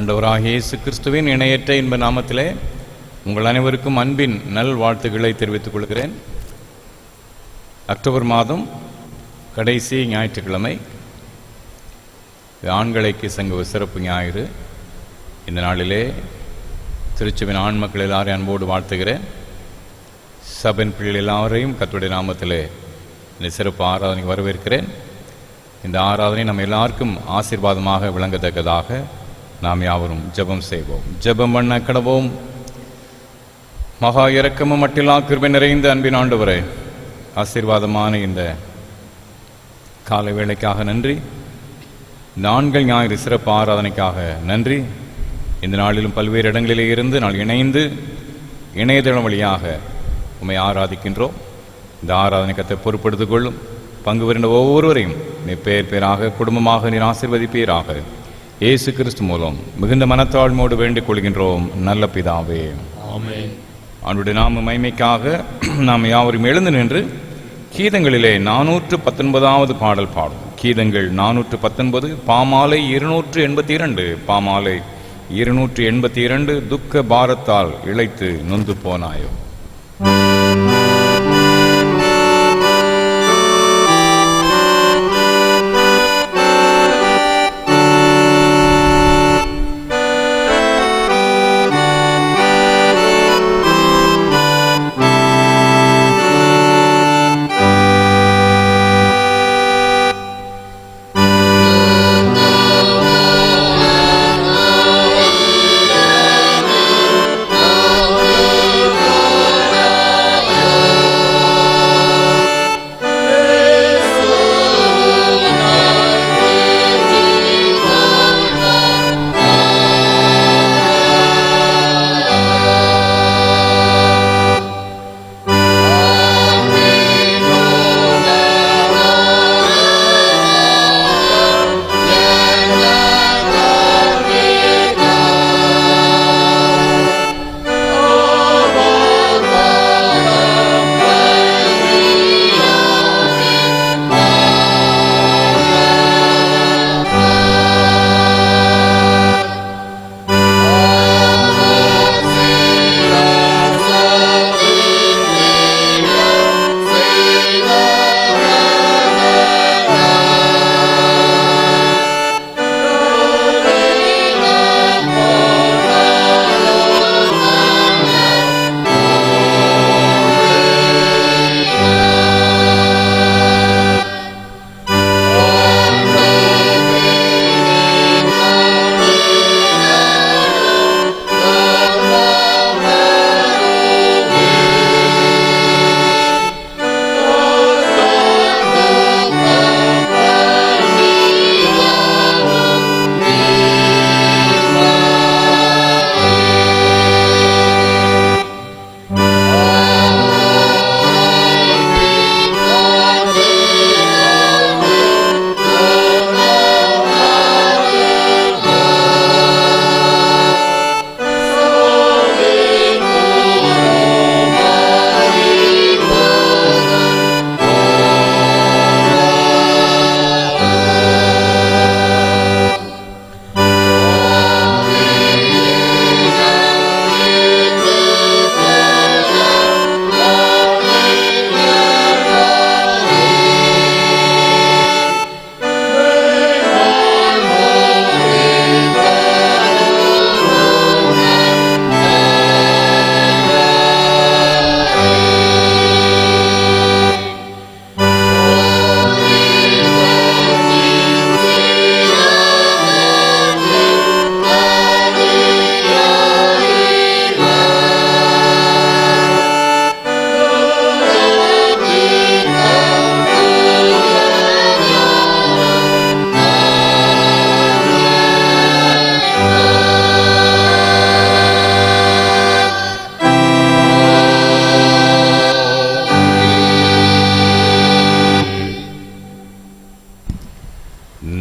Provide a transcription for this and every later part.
ஆண்டவராகிய இயேசு கிறிஸ்துவின் இணையற்ற இன்ப நாமத்திலே உங்கள் அனைவருக்கும் அன்பின் நல் வாழ்த்துக்களை தெரிவித்துக் கொள்கிறேன். அக்டோபர் மாதம் கடைசி ஞாயிற்றுக்கிழமை, ஆண்கள் ஐக்கிய சங்க சிறப்பு ஞாயிறு. இந்த நாளிலே திருச்சபையின் ஆண் மக்கள் எல்லாரையும் அன்போடு வாழ்த்துகிறேன். சபையின் பிள்ளைகள் எல்லாரையும் கர்த்தருடைய நாமத்திலே இந்த சிறப்பு ஆராதனைக்கு வரவேற்கிறேன். இந்த ஆராதனை நம்ம எல்லாருக்கும் ஆசீர்வாதமாக விளங்கத்தக்கதாக நாம் யாவரும் ஜெபம் செய்வோம். ஜெபம் பண்ண கடவோம். மகா இரக்கமும் மட்டில்லா கிருபை நிறைந்த அன்பின் ஆண்டவரே, ஆசீர்வாதமான இந்த காலை வேளைக்காக நன்றி. இந்த ஆண்கள் ஞாயிறு சிறப்பு ஆராதனைக்காக நன்றி. இந்த நாளிலும் பல்வேறு இடங்களிலே இருந்து நாள் இணைந்து இணையதளம் வழியாக உம்மை ஆராதிக்கின்றோம். இந்த ஆராதனை கத்தை பொறுப்படுத்திக் கொள்ளும். பங்கு வருகின்ற ஒவ்வொருவரையும் நீ பேர் பேராக குடும்பமாக நீர் ஆசீர்வதிப்பீராக. இயேசு கிறிஸ்து மூலம் மிகுந்த மனத்தாழ்மையோடு வேண்டிக் கொள்கின்றோம் நல்ல பிதாவே, ஆமென். அவனுடைய நாம மகிமைக்காக நாம் யாவரும் எழுந்து நின்று கீதங்களிலே 419வது பாடல் பாடும். கீதங்கள் 419, பாமாலை 282, பாமாலை 282. துக்க பாரத்தால் இழைத்து நொந்து போனாயோ.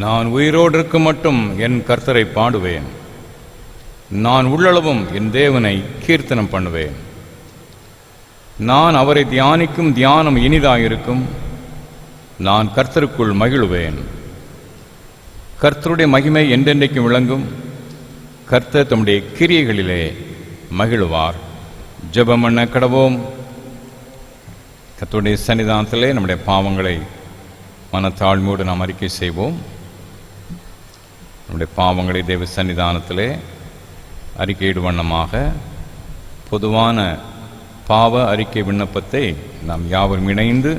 நான் உயிரோடு இருக்க மட்டும் என் கர்த்தரை பாடுவேன். நான் உள்ளளவும் என் தேவனை கீர்த்தனம் பண்ணுவேன். நான் அவரை தியானிக்கும் தியானம் இனிதாயிருக்கும். நான் கர்த்தருக்குள் மகிழுவேன். கர்த்தருடைய மகிமை என்றென்றைக்கும் விளங்கும். கர்த்தர் தம்முடைய கிரியைகளிலே மகிழ்வார். ஜெபம் பண்ண கடவோம். கர்த்தருடைய சன்னிதானத்திலே நம்முடைய பாவங்களை மனத்தாழ்மையோடு நாம் அறிக்கை செய்வோம். நம்முடைய பாவங்களை தேவ சன்னிதானத்திலே அறிக்கையிடு வண்ணமாக பொதுவான பாவ அறிக்கை விண்ணப்பத்தை நாம் யாவரும் இணைந்து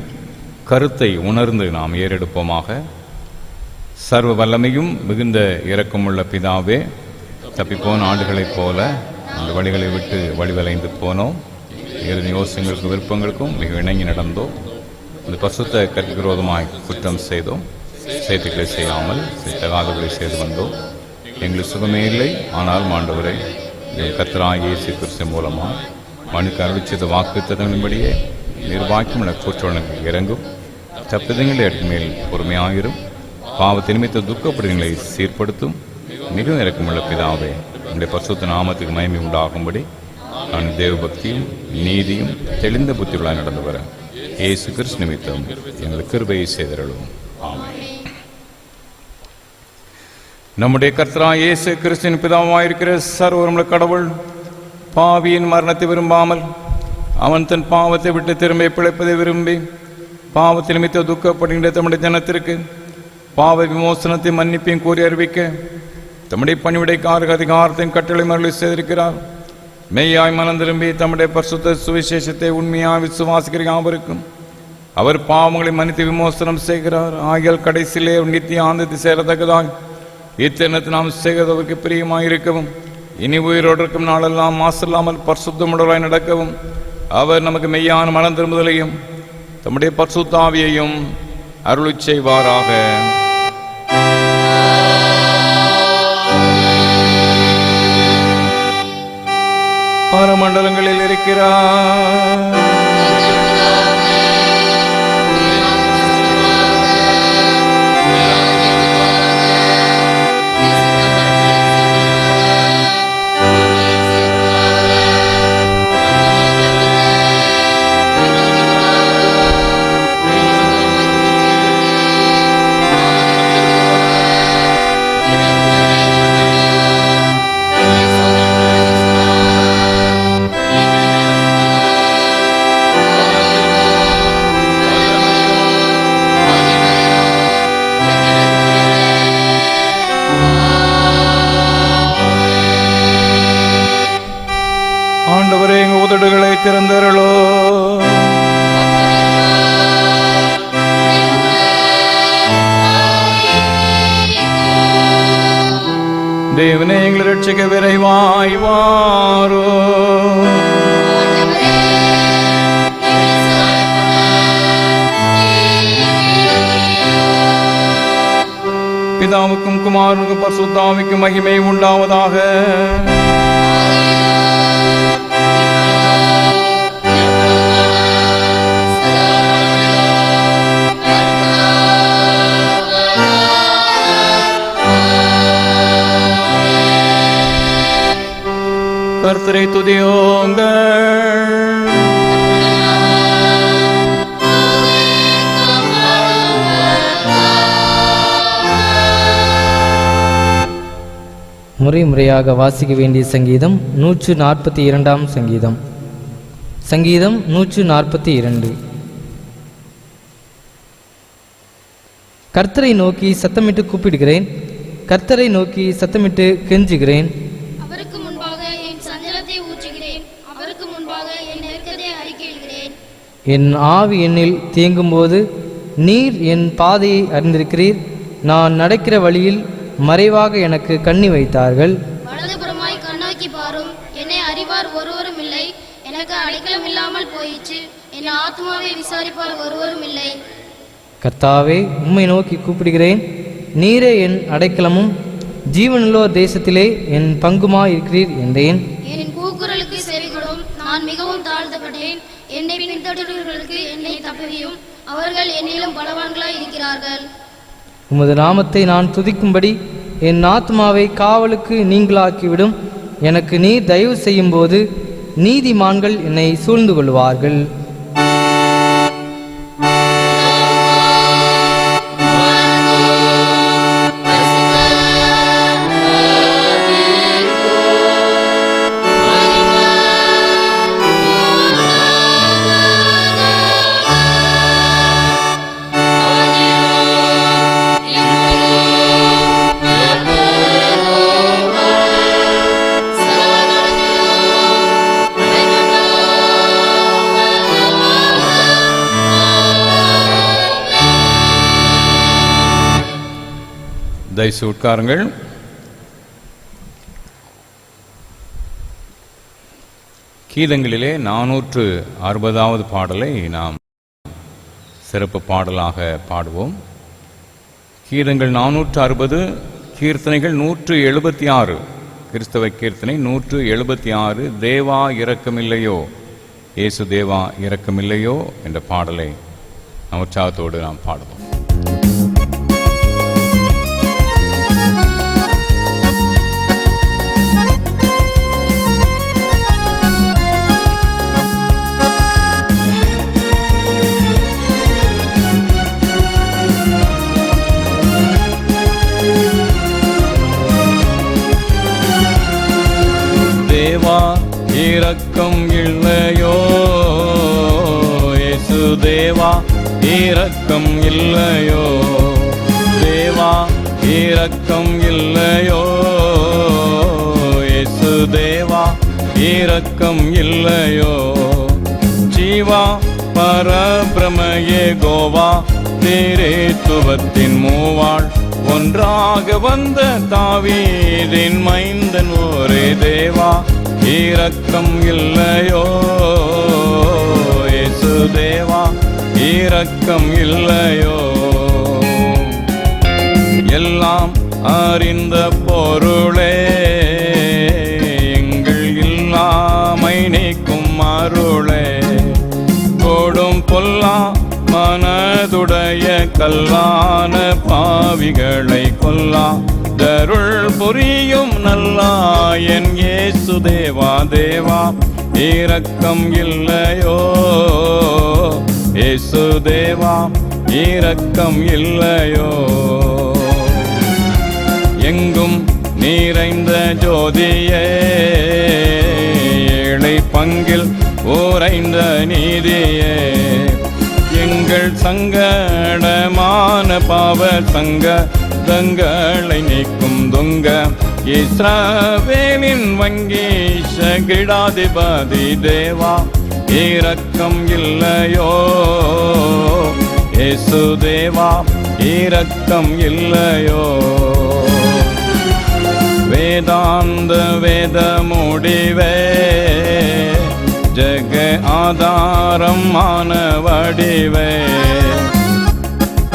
கருத்தை உணர்ந்து நாம் ஏறெடுப்போமாக. சர்வ வல்லமையும் மிகுந்த இரக்கமுள்ள பிதாவே, தப்பிப்போன ஆண்டுகளைப் போல அந்த வழிகளை விட்டு வழிவலைந்து போனோம். ஏழு யோசனைகளுக்கும் விருப்பங்களுக்கும் மிக இணங்கி நடந்தோம். இந்த பசுத்த கற்கு விரோதமாய் குற்றம் செய்தோம். சேர்த்துக்களை செய்யாமல் தகாதவர்களை செய்து வந்தோம். எங்களுக்கு சுகமே இல்லை. ஆனால் ஆண்டவரை கர்த்தராகிய இயேசு கிறிஸ்து மூலமாக மனுக்கு அருளிச்சத வாக்குத்தத்தங்களின்படியே நிர்வாகிக்கும் கூற்றோனுக்கு இறங்கும். தப்பிதங்களை அடுக்கு மேல் பொறுமையாயிரும். பாவத்தை நிமித்த துக்கப்படுகளை சீர்படுத்தும். மிகவும் இறக்கமுள்ள பிதாவே, நம்முடைய பரிசுத்த நாமத்துக்கு மகிமை உண்டாகும்படி நான் தேவ பக்தியும் நீதியும் தெளிந்த புத்திகளாய் நடந்து வர இயேசு கிறிஸ்து நிமித்தம் எங்களுக்கு கிருபையை செய்தருளும். ஆமென். நம்முடைய கர்த்தராகிய இயேசு கிறிஸ்துவின் பிதாவாயிருக்கிற சர்வவல்லமையுள்ள கடவுள் பாவியின் மரணத்தை விரும்பாமல் அவன் தன் பாவத்தை விட்டு திரும்பி பிழைப்பதை விரும்பி பாவத்தை நிமித்த துக்கப்படுகின்ற தம்முடைய ஜனத்திற்கு பாவ விமோசனத்தை மன்னிப்பையும் கூறி அறிவிக்க தம்முடைய பணிவிடைக்காரருக்கு அதிகாரத்தின் கட்டளை மரளி செய்திருக்கிறார். மெய்யாய் மனம் திரும்பி தம்முடைய பரிசுத்த சுவிசேஷத்தை உண்மையாய் விசுவாசிக்கிற யாவருக்கும் அவர் பாவங்களை மன்னித்து விமோசனம் செய்கிறார். ஆகியால் கடைசியிலே நித்திய ஆனந்தத்தை சேரத்தக்கதாய் இத்தனத்தை நாம் செய்கிறதற்கு பிரியமாயிருக்கவும் இனி உயிரோடு இருக்கும் நாளெல்லாம் மாசில்லாமல் பரிசுத்தமுடலாய் நடக்கவும் அவர் நமக்கு மெய்யான மனம் திரும்புதலையும் தம்முடைய பரிசுத்த ஆவியையும் அருளிச் செய்வாராக. பரமண்டலங்களில் இருக்கிறார் ஆண்டவரே, எங்கள் உதடுகளை திறந்தருளோ. தேவனே, எங்களை ரட்சிக்க விரைவாய் வாரோ. பிதாவுக்கும் குமாரனுக்கும் பரிசுத்த ஆவிக்கும் மகிமை உண்டாவதாக. கர்த்தரை துதியோங்கள். முறையாக வாசிக்க வேண்டிய சங்கீதம் 142 சங்கீதம். சங்கீதம் 142. கர்த்தரை நோக்கி சத்தமிட்டு கூப்பிடுகிறேன், கர்த்தரை நோக்கி சத்தமிட்டு கெஞ்சுகிறேன். அவருக்கு முன்பாக என் சஞ்சலத்தை ஊற்றுகிறேன், அவருக்கு முன்பாக என் நெருக்கத்தை அறிக்கையிடுகிறேன். என் ஆவி என்னில் தேங்கும்போது நீர் என் பாதையை அறிந்திருக்கிறீர். நான் நடக்கிற வழியில் மறைவாக எனக்கு கண்ணி வைத்தார்கள். வலதுபுறமாய் கண்ணோக்கி பாரும், என்னை அறிவார் ஒருவரும் இல்லை. எனக்கு அடைக்கலம் இல்லாமல் போயிற்று, என் ஆத்மாவை விசாரிப்பார் ஒருவரும் இல்லை. கர்த்தாவே, உம்மை நோக்கி கூப்பிடுகிறேன். நீரே என் அடைக்கலமும் ஜீவனுள்ளோர் தேசத்திலே என் பங்குமாய் இருக்கிறீர் என்றேன். என் கூக்குரலுக்கு செவிகொடும், நான் மிகவும் தாழ்த்தப்பட்டேன். என்னை பின்தொடர்பவர்களுக்கு என்னை தப்புவியும், அவர்கள் என்னிலும் பலவான்களாய் இருக்கிறார்கள். உமது நாமத்தை நான் துதிக்கும்படி என் ஆத்மாவை காவலுக்கு நீங்களாக்கிவிடும். எனக்கு நீர் தயவு செய்யும் போது நீதிமான்கள் என்னை சூழ்ந்து கொள்வார்கள். தயவுசெய்து உட்காருங்கள். கீதங்களிலே 460வது பாடலை நாம் சிறப்பு பாடலாக பாடுவோம். கீதங்கள் 460, கீர்த்தனைகள் 176. கிறிஸ்தவ கீர்த்தனை 176, தேவா இரக்கமில்லையோ, இயேசு தேவா இரக்கமில்லையோ என்ற பாடலை உற்சாகத்தோடு நாம் பாடுவோம். தேவா இரக்கம் இல்லையோ, இயேசு தேவா இரக்கம் இல்லையோ, தேவா இரக்கம் இல்லையோ, இயேசு தேவா இரக்கம் இல்லையோ, ஜீவா பரபிரமயே கோவா திரேத்துவத்தின் மூவாள் ஒன்றாக வந்த தாவீதின் மைந்தன் ஒரே தேவா இரக்கம் இல்லையோ, இயேசு தேவா இரக்கம் இல்லையோ. எல்லாம் அறிந்த பொருளே, எங்கள் இல்லாமை நீக்கும் அருளே, கோடும் பொல்லா மனதுடைய கல்லான பாவிகளை கொல்லா தருள் புரியும் நல்லாயன் இயேசு தேவா தேவா இரக்கம் இல்லையோ, இயேசு தேவா இரக்கம் இல்லையோ. எங்கும் நிறைந்த ஜோதியே, ஏழை பங்கில் ஓரைந்த நீதியே, எங்கள் சங்கடமான பாவ சங்கடங்களை நீக்கும் தொங்க இஸ்ரவேலின் வங்கீஷ கிடாதிபதி தேவா இரக்கம் இல்லையோ, இயேசு தேவா இரக்கம் இல்லையோ. வேதாந்த வேத முடிவே, ஜக ஆதாரம் மானவடிவே,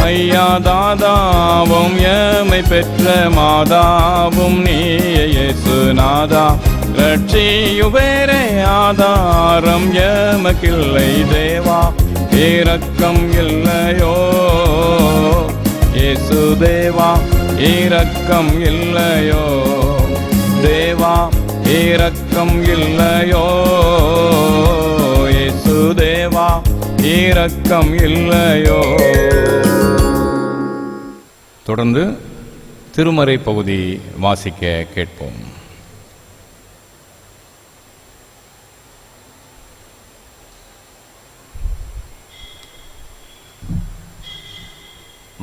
ஐயாதாதாவும் எமை பெற்ற மாதாவும் நீயே இயேசு நாதா, ரட்சியுவேரே ஆதாரம் எமக்கில்லை தேவா இரக்கம் இல்லையோ, இயேசு தேவா இரக்கம் இல்லையோ, தேவா இரக்கம் இல்லையோ, இயேசு தேவா இரக்கம் இல்லையோ. தொடர்ந்து திருமறை பகுதி வாசிக்க கேட்போம்.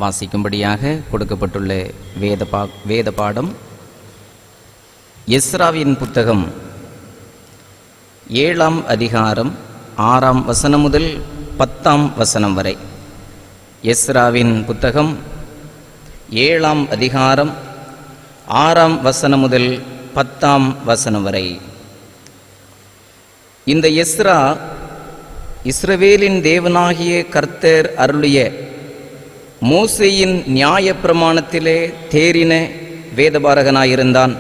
வாசிக்கும்படியாக கொடுக்கப்பட்டுள்ள வேத பாடம் எஸ்ராவின் புத்தகம் 7ஆம் அதிகாரம் 6ஆம் வசனம் முதல் 10ஆம் வசனம் வரை. எஸ்ராவின் புத்தகம் 7ஆம் அதிகாரம் 6ஆம் வசனம் முதல் 10ஆம் வசனம் வரை. இந்த எஸ்ரா இஸ்ரவேலின் தேவனாகிய கர்த்தர் அருளிய மோசேயின் நியாய பிரமாணத்திலே தேறின வேதபாரகனாயிருந்தான்.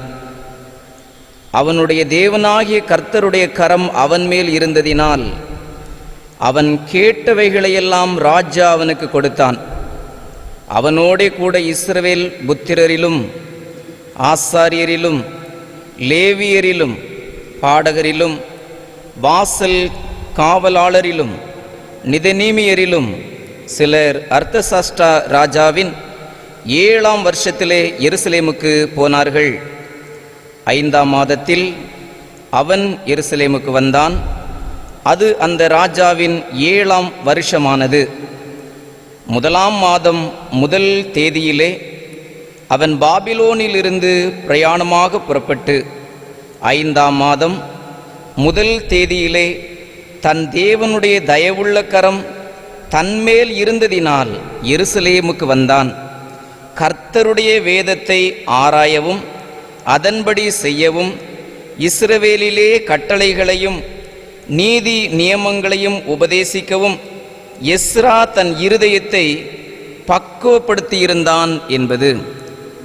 அவனுடைய தேவனாகிய கர்த்தருடைய கரம் அவன் மேல் இருந்ததினால் அவன் கேட்டவைகளையெல்லாம் ராஜா அவனுக்கு கொடுத்தான். அவனோடே கூட இஸ்ரவேல் புத்திரரிலும் ஆசாரியரிலும் லேவியரிலும் பாடகரிலும் வாசல் காவலாளரிலும் நிதனீமியரிலும் சிலர் அர்த்தசாஷ்டா ராஜாவின் 7ஆம் வருஷத்திலே எருசலேமுக்கு போனார்கள். 5ஆம் மாதத்தில் அவன் எருசலேமுக்கு வந்தான். அது அந்த ராஜாவின் 7ஆம் வருஷமானது. 1ஆம் மாதம் 1 தேதியிலே அவன் பாபிலோனிலிருந்து பிரயாணமாக புறப்பட்டு 5ஆம் மாதம் 1 தேதியிலே தன் தேவனுடைய தயவுள்ள கரம் தன்மேல் இருந்ததினால் எருசலேமுக்கு வந்தான். கர்த்தருடைய வேதத்தை ஆராயவும் அதன்படி செய்யவும் இஸ்ரவேலிலே கட்டளைகளையும் நீதி நியமங்களையும் உபதேசிக்கவும் எஸ்ரா தன் இருதயத்தை பக்குவப்படுத்தியிருந்தான் என்பது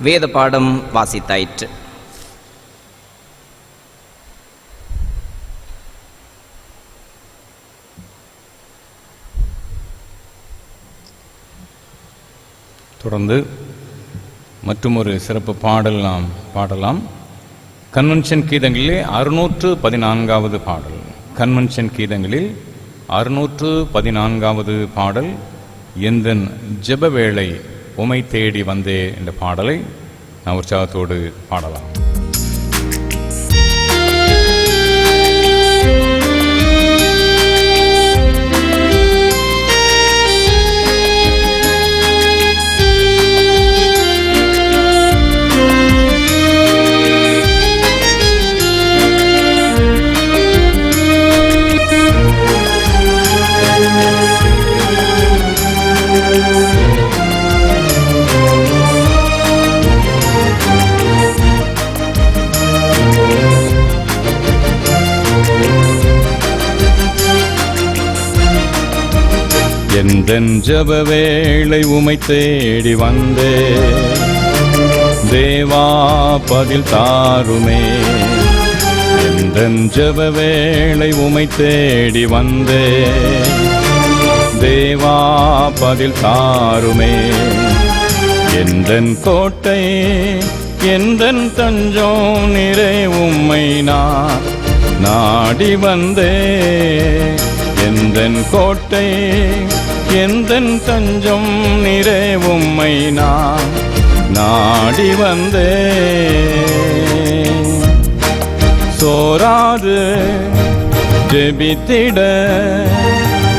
வேத பாடம் வாசித்தாயிற்று. தொடர்ந்து மற்றுமொரு சிறப்பு பாடல் நாம் பாடலாம். கன்வென்ஷன் கீதங்களிலே 614வது பாடல். கன்வென்ஷன் கீதங்களில் 614வது பாடல், எந்தன் ஜெப வேளை உமை தேடி வந்தே என்ற பாடலை நாம் உற்சாகத்தோடு பாடலாம். எந்தன் ஜெப வேளை உமை தேடி வந்தே, தேவா பதில் தாருமே. எந்தன் ஜெப வேளை உமை தேடி வந்தே, தேவா பதில் தாருமே. எந்தன் கோட்டை எந்தன் தஞ்சம் நிறை உம்மை நான் நாடி வந்தே. எந்தன் கோட்டை எந்தன் தஞ்சம் நிறை உம்மை நான் நாடி வந்தே. சோராது ஜெபித்திட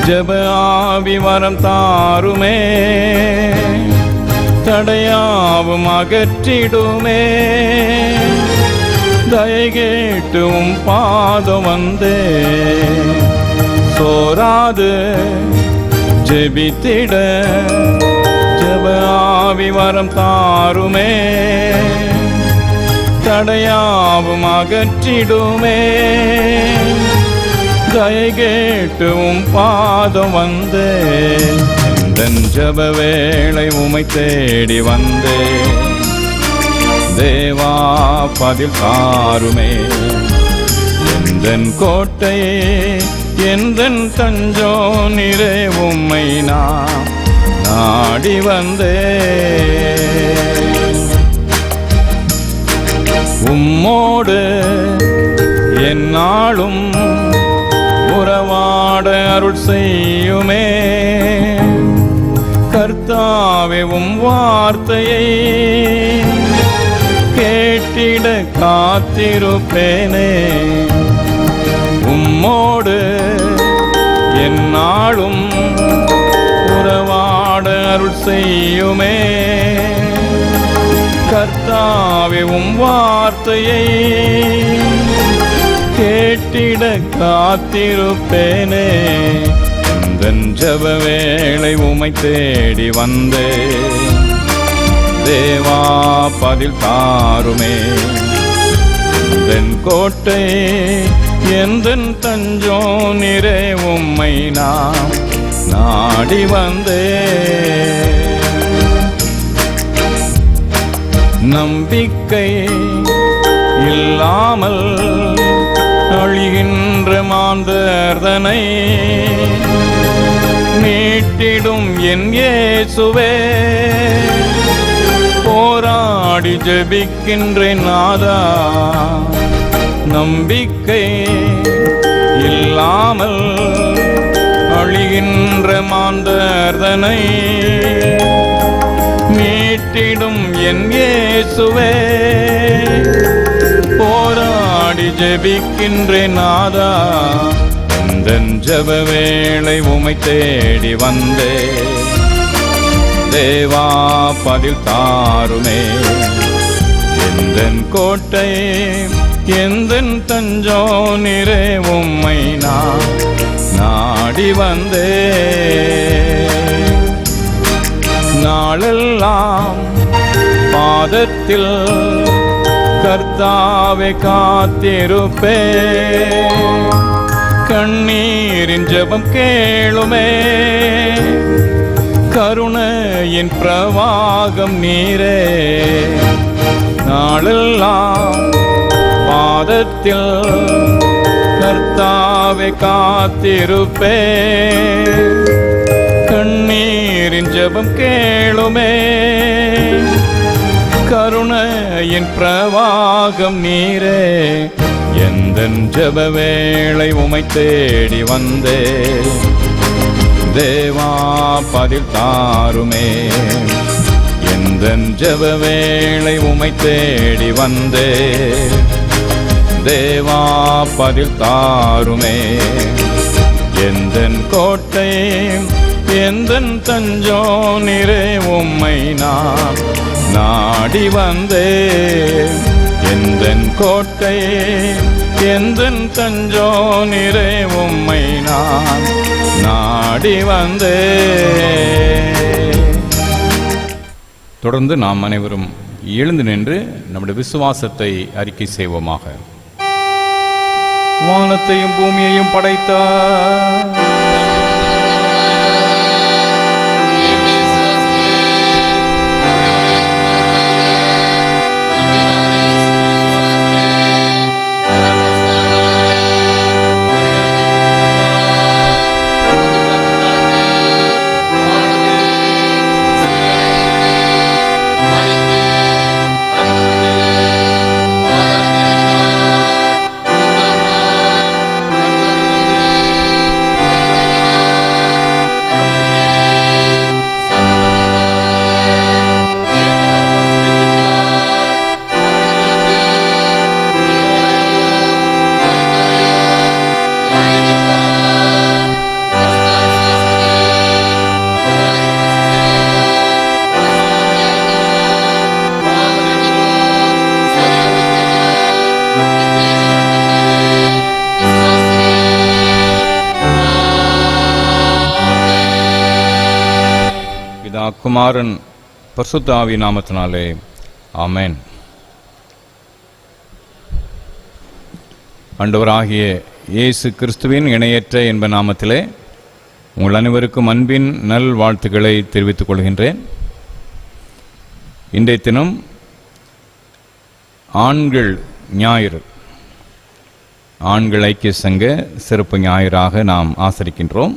ஜெப ஆவி வரம் தாருமே. தடையாவும் அகற்றிடுமே. தயை கேட்டும் பாதம் வந்தே. சோராது ஜெபித்திட ஜெப ஆவி வரம் தாருமே. தடையாவும் அகற்றிடுமே. தயை கேட்டும் பாதம் வந்தே. எந்தன் ஜெப வேளை உமை தேடி வந்தே, தேவா பதில் தாருமே. எந்தன் கோட்டை எந்தன் தஞ்சோ நிறை உம்மை நான் நாடி வந்தே. உம்மோடு எந்நாளும் உறவாட அருள் செய்யுமே. கர்த்தாவே உம் வார்த்தையை கேட்டிட காத்திருப்பேனே. உம்மோடு எந்நாளும் உறவாட அருள் செய்யுமே. கர்த்தாவே உம் வார்த்தையை கேட்டிட காத்திருப்பேனே. எந்தன் ஜெப வேளை உமை தேடி வந்தே, தேவா பதில் தாருமே. எந்தன் கோட்டை எந்தன் தஞ்சோ நிறை உம்மை நான் நாடி வந்தே. நம்பிக்கை இல்லாமல் அழிகின்ற மாந்தர்தனை மீட்டிடும் என் இயேசுவே. போராடி ஜெபிக்கின்றேன் நாதா. நம்பிக்கை இல்லாமல் அழிகின்ற மாந்தர்தனை மீட்டிடும் என் இயேசுவே. போராடி ஜெபிக்கின்றேன் நாதா. எந்தன் ஜெப வேளை உமை தேடி வந்தே, தேவா பதில் தாருமே. எந்தன் கோட்டை எந்தன் தஞ்சோ நிறை உம்மை நான் நாடி வந்தே. நாளெல்லாம் பாதத்தில் கர்த்தாவே காத்திருப்பே. கண்ணீரின் ஜெபம் கேளுமே, கருணையின் பிரவாகம் நீரே. நாளெல்லாம் பாதத்தில் கர்த்தாவே காத்திருப்பே. கண்ணீரின் ஜெபம் கேளுமே, கருணையின் பிரவாகம் நீரே. எந்தன் ஜெப வேளை உமை தேடி வந்தே, தேவா பதில் தாருமே. எந்தன் ஜெப வேளை உமை தேடி வந்தே, தேவா பதில் தாருமே. எந்தன் கோட்டை எந்தன் தஞ்சோ நீரே, உம்மை நான் நாடி வந்தே. எந்தன் கோட்டை எந்தன் தஞ்சோ நீரே, உம்மை நான் நாடி வந்தே. தொடர்ந்து நாம் அனைவரும் எழுந்து நின்று நம்முடைய விசுவாசத்தை அறிக்கை செய்வோமாக. வானத்தையும் பூமியையும் படைத்தார் குமாரன் பரிசுத்த ஆவி நாமத்தினாலே ஆமென். ஆண்டவராகிய இயேசு கிறிஸ்துவின் இணையற்ற என்ப நாமத்திலே உங்கள் அனைவருக்கும் அன்பின் நல் வாழ்த்துக்களை தெரிவித்துக் கொள்கின்றேன். இன்றைய தினம் ஆண்கள் ஞாயிறு, ஆண்கள் ஐக்கிய சங்க சிறப்பு ஞாயிறாக நாம் ஆசரிக்கின்றோம்.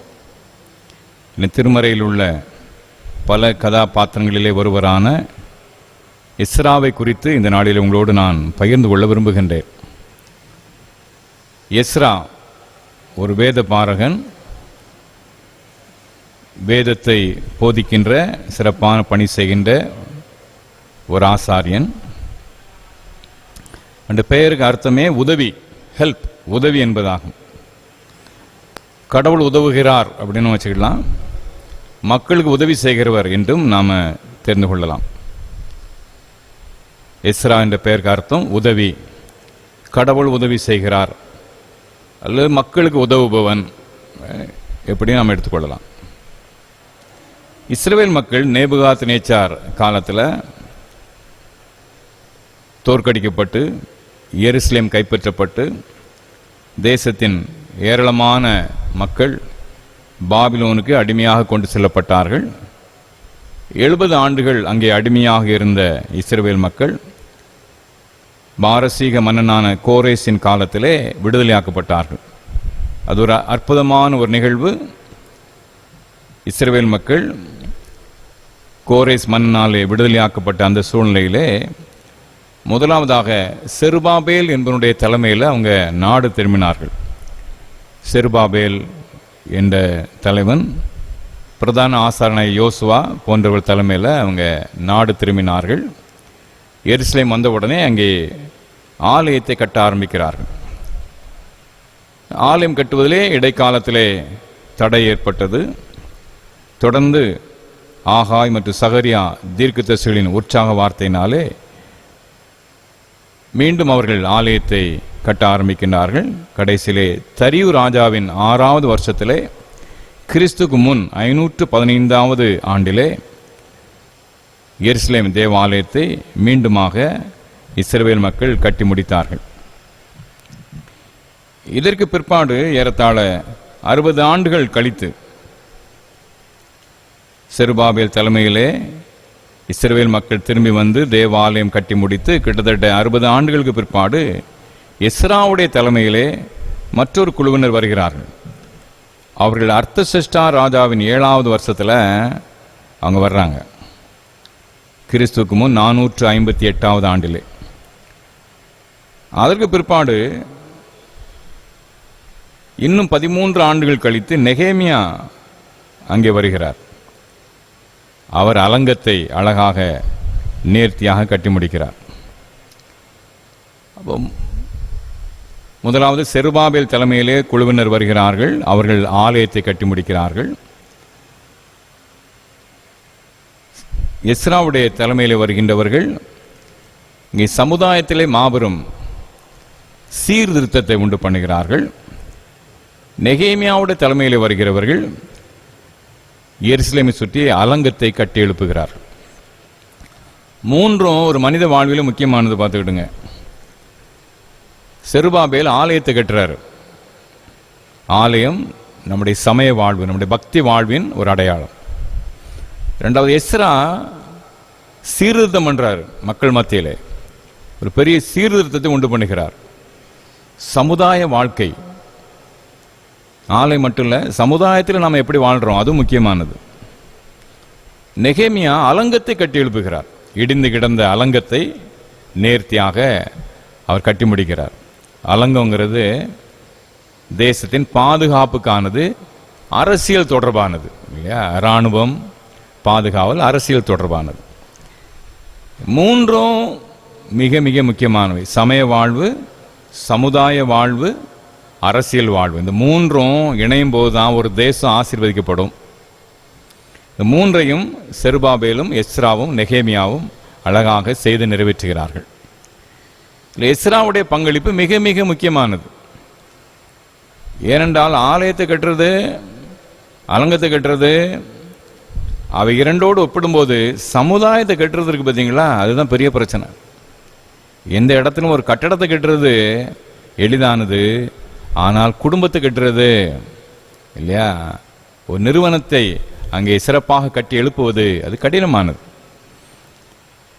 இந்த திருமறையில் உள்ள பல கதாபாத்திரங்களிலே ஒருவரான எஸ்ராவை குறித்து இந்த நாளில் உங்களோடு நான் பகிர்ந்து கொள்ள விரும்புகின்றேன். எஸ்ரா ஒரு வேத பாரகன், வேதத்தை போதிக்கின்ற சிறப்பான பணி செய்கின்ற ஒரு ஆசாரியன். அந்த பெயருக்கு அர்த்தமே உதவி, ஹெல்ப், உதவி என்பதாகும். கடவுள் உதவுகிறார் அப்படின்னு வச்சுக்கலாம், மக்களுக்கு உதவி செய்கிறவர் என்றும் நாம் தெரிந்து கொள்ளலாம். எஸ்ரா என்ற பெயருக்கு அர்த்தம் உதவி, கடவுள் உதவி செய்கிறார் அல்லது மக்களுக்கு உதவுபவன், எப்படி நாம் எடுத்துக்கொள்ளலாம். இஸ்ரவேல் மக்கள் நேபுகாத் நேச்சார் காலத்தில் தோற்கடிக்கப்பட்டு எருசலேம் கைப்பற்றப்பட்டு தேசத்தின் ஏராளமான மக்கள் பாபிலோனுக்கு அடிமையாக கொண்டு செல்லப்பட்டார்கள். 70 ஆண்டுகள் அங்கே அடிமையாக இருந்த இஸ்ரவேல் மக்கள் பாரசீக மன்னனான கோரேசின் காலத்திலே விடுதலையாக்கப்பட்டார்கள். அது ஒரு அற்புதமான ஒரு நிகழ்வு. இஸ்ரவேல் மக்கள் கோரேஸ் மன்னனாலே விடுதலையாக்கப்பட்ட அந்த சூழ்நிலையிலே முதலாவதாக செருபாபேல் என்பவனுடைய தலைமையில் அவங்க நாடு திரும்பினார்கள். செருபாபேல் என்ற தலைவன், பிரதான ஆசாரணை யோசுவா போன்றவர் தலைமையில் அவங்க நாடு திரும்பினார்கள். எருசலேம் வந்தவுடனே அங்கே ஆலயத்தை கட்ட ஆரம்பிக்கிறார்கள். ஆலயம் கட்டுவதிலே இடைக்காலத்திலே தடை ஏற்பட்டது. தொடர்ந்து ஆகாய் மற்றும் சகரியா தீர்க்கதரிசிகளின் உற்சாக வார்த்தையினாலே மீண்டும் அவர்கள் ஆலயத்தை கட்ட ஆரம்பிக்கின்றார்கள். கடைசியிலே தரியு ராஜாவின் 6வது வருஷத்திலே கிறிஸ்துக்கு முன் 515வது ஆண்டிலே எருசலேம் தேவாலயத்தை மீண்டுமாக இஸ்ரவேல் மக்கள் கட்டி முடித்தார்கள். இதற்கு பிற்பாடு ஏறத்தாழ 60 ஆண்டுகள் கழித்து செருபாபேல் தலைமையிலே இஸ்ரவேல் மக்கள் திரும்பி வந்து தேவாலயம் கட்டி முடித்து கிட்டத்தட்ட 60 ஆண்டுகளுக்கு பிற்பாடு எஸ்ராவுடைய தலைமையிலே மற்றொரு குழுவினர் வருகிறார்கள். அவர்கள் அர்த்தசஷ்டா ராஜாவின் 7வது வருஷத்தில் அவங்க வர்றாங்க. கிறிஸ்துவுக்கு முன் 458வது ஆண்டிலே. அதற்கு பிற்பாடு இன்னும் 13 ஆண்டுகள் கழித்து நெகேமியா அங்கே வருகிறார். அவர் அலங்கத்தை அழகாக நேர்த்தியாக கட்டி முடிக்கிறார். அப்போ முதலாவது செருபாபேல் தலைமையிலே குழுவினர் வருகிறார்கள். அவர்கள் ஆலயத்தை கட்டி முடிக்கிறார்கள். எஸ்ராவுடைய தலைமையில் வருகின்றவர்கள் இங்கே சமுதாயத்திலே மாபெரும் சீர்திருத்தத்தை உண்டு பண்ணுகிறார்கள். நெகேமியாவுடைய தலைமையில் வருகிறவர்கள் எருசலேமை சுற்றி அலங்கத்தை கட்டி எழுப்புகிறார்கள். மூன்றும் ஒரு மனித வாழ்விலும் முக்கியமானது. பார்த்துக்கிடுங்க. செருபாபேல் ஆலயத்தை கட்டுறாரு. ஆலயம் நம்முடைய சமய வாழ்வு, நம்முடைய பக்தி வாழ்வின் ஒரு அடையாளம். இரண்டாவது எஸ்ரா சீர்திருத்தம் பண்றார். மக்கள் மத்தியிலே ஒரு பெரிய சீர்திருத்தத்தை உண்டு பண்ணுகிறார். சமுதாய வாழ்க்கை, ஆலயம் மட்டும் இல்லை, சமுதாயத்தில் நாம் எப்படி வாழ்கிறோம் அது முக்கியமானது. நெகேமியா அலங்கத்தை கட்டி எழுப்புகிறார். இடிந்து கிடந்த அலங்கத்தை நேர்த்தியாக அவர் கட்டி முடிக்கிறார். அலங்கங்கிறது தேசத்தின் பாதுகாப்புக்கானது, அரசியல் தொடர்பானது இல்லையா? இராணுவம், பாதுகாவல், அரசியல் தொடர்பானது. மூன்றும் மிக மிக முக்கியமானவை. சமய வாழ்வு, சமுதாய வாழ்வு, அரசியல் வாழ்வு. இந்த மூன்றும் இணையும் போதுதான் ஒரு தேசம் ஆசீர்வதிக்கப்படும். இந்த மூன்றையும் செருபாபேலும் எஸ்ராவும் நெகேமியாவும் அழகாக செய்து நிறைவேற்றுகிறார்கள். எஸ்ராவுடைய பங்களிப்பு மிக மிக முக்கியமானது. ஏனென்றால் ஆலயத்தை கட்டுறது, அலங்கத்தை கட்டுறது, அவை இரண்டோடு ஒப்பிடும்போது சமுதாயத்தை கட்டுறதுக்கு பார்த்தீங்களா, அதுதான் பெரிய பிரச்சனை. எந்த இடத்திலும் ஒரு கட்டடத்தை கட்டுறது எளிதானது, ஆனால் குடும்பத்தை கட்டுறது இல்லையா, ஒரு நிறுவனத்தை அங்கே சிறப்பாக கட்டி எழுப்புவது அது கடினமானது.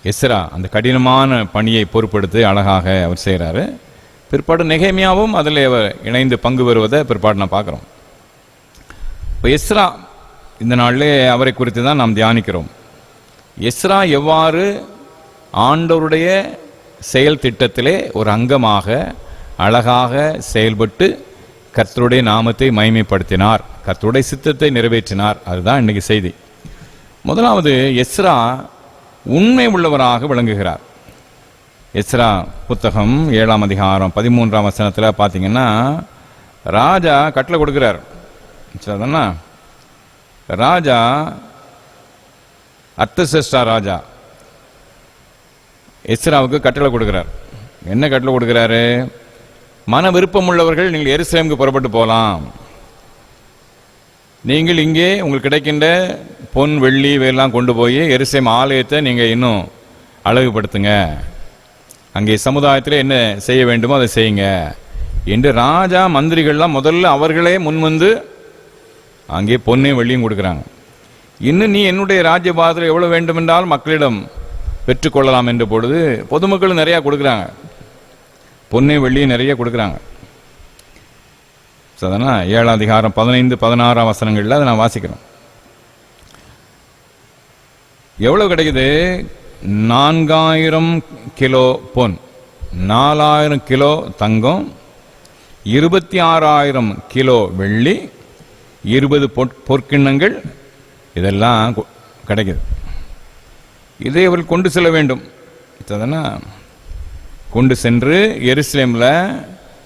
எஸ்ரா அந்த கடினமான பணியை பொறுப்படுத்தி அழகாக அவர் செய்கிறாரு. பிற்பாடு நெகேமியாவும் அதில் அவர் இணைந்து பங்கு பெறுவதை பிற்பாடு நான் பார்க்குறோம். இப்போ எஸ்ரா இந்த நாளிலே அவரை குறித்து தான் நாம் தியானிக்கிறோம். எஸ்ரா எவ்வாறு ஆண்டவருடைய செயல் திட்டத்திலே ஒரு அங்கமாக அழகாக செயல்பட்டு கர்த்தருடைய நாமத்தை மகிமைப்படுத்தினார், கர்த்தருடைய சித்தத்தை நிறைவேற்றினார், அதுதான் இன்னைக்கு செய்தி. முதலாவது எஸ்ரா உண்மை உள்ளவராக விளங்குகிறார். எஸ்ரா புத்தகம் 7ஆம் அதிகாரம் 13ஆம் வசனத்தில் பார்த்தீங்கன்னா ராஜா கட்டளை கொடுக்கிறார். சரிதானா? ராஜா அர்த்தசஷ்டா ராஜா எஸ்ராவுக்கு கட்டளை கொடுக்கிறார். என்ன கட்டளை கொடுக்கிறாரு? மன விருப்பம் உள்ளவர்கள் நீங்கள் எருசலேமுக்கு புறப்பட்டு போகலாம். நீங்கள் இங்கே உங்களுக்கு கிடைக்கின்ற பொன் வெள்ளி இவையெல்லாம் கொண்டு போய் எருசலேம் ஆலயத்தை நீங்கள் இன்னும் அழகுபடுத்துங்க, அங்கே சமுதாயத்தில் என்ன செய்ய வேண்டுமோ அதை செய்யுங்க என்று ராஜா மந்திரிகள்லாம் முதல்ல அவர்களே முன்வந்து அங்கே பொன்னையும் வெள்ளியும் கொடுக்குறாங்க. இன்னும் நீ என்னுடைய ராஜ்யபாதத்தில் எவ்வளோ வேண்டுமென்றால் மக்களிடம் பெற்றுக்கொள்ளலாம் என்ற பொழுது பொதுமக்கள் நிறையா கொடுக்குறாங்க, பொன்னையும் வெள்ளியும் நிறைய கொடுக்குறாங்க. அதனால் 7ஆம் அதிகாரம் 15-16 வசனங்களில் அதை நான் வாசிக்கிறோம். எவ்வளவு கிடைக்குது? 4000 கிலோ பொன், 4000 கிலோ தங்கம், 26,000 கிலோ வெள்ளி, 20 பொற்கிண்ணங்கள், இதெல்லாம் கிடைக்குது. இதை அவர்கள் கொண்டு செல்ல வேண்டும். கொண்டு சென்று எருசலேமில்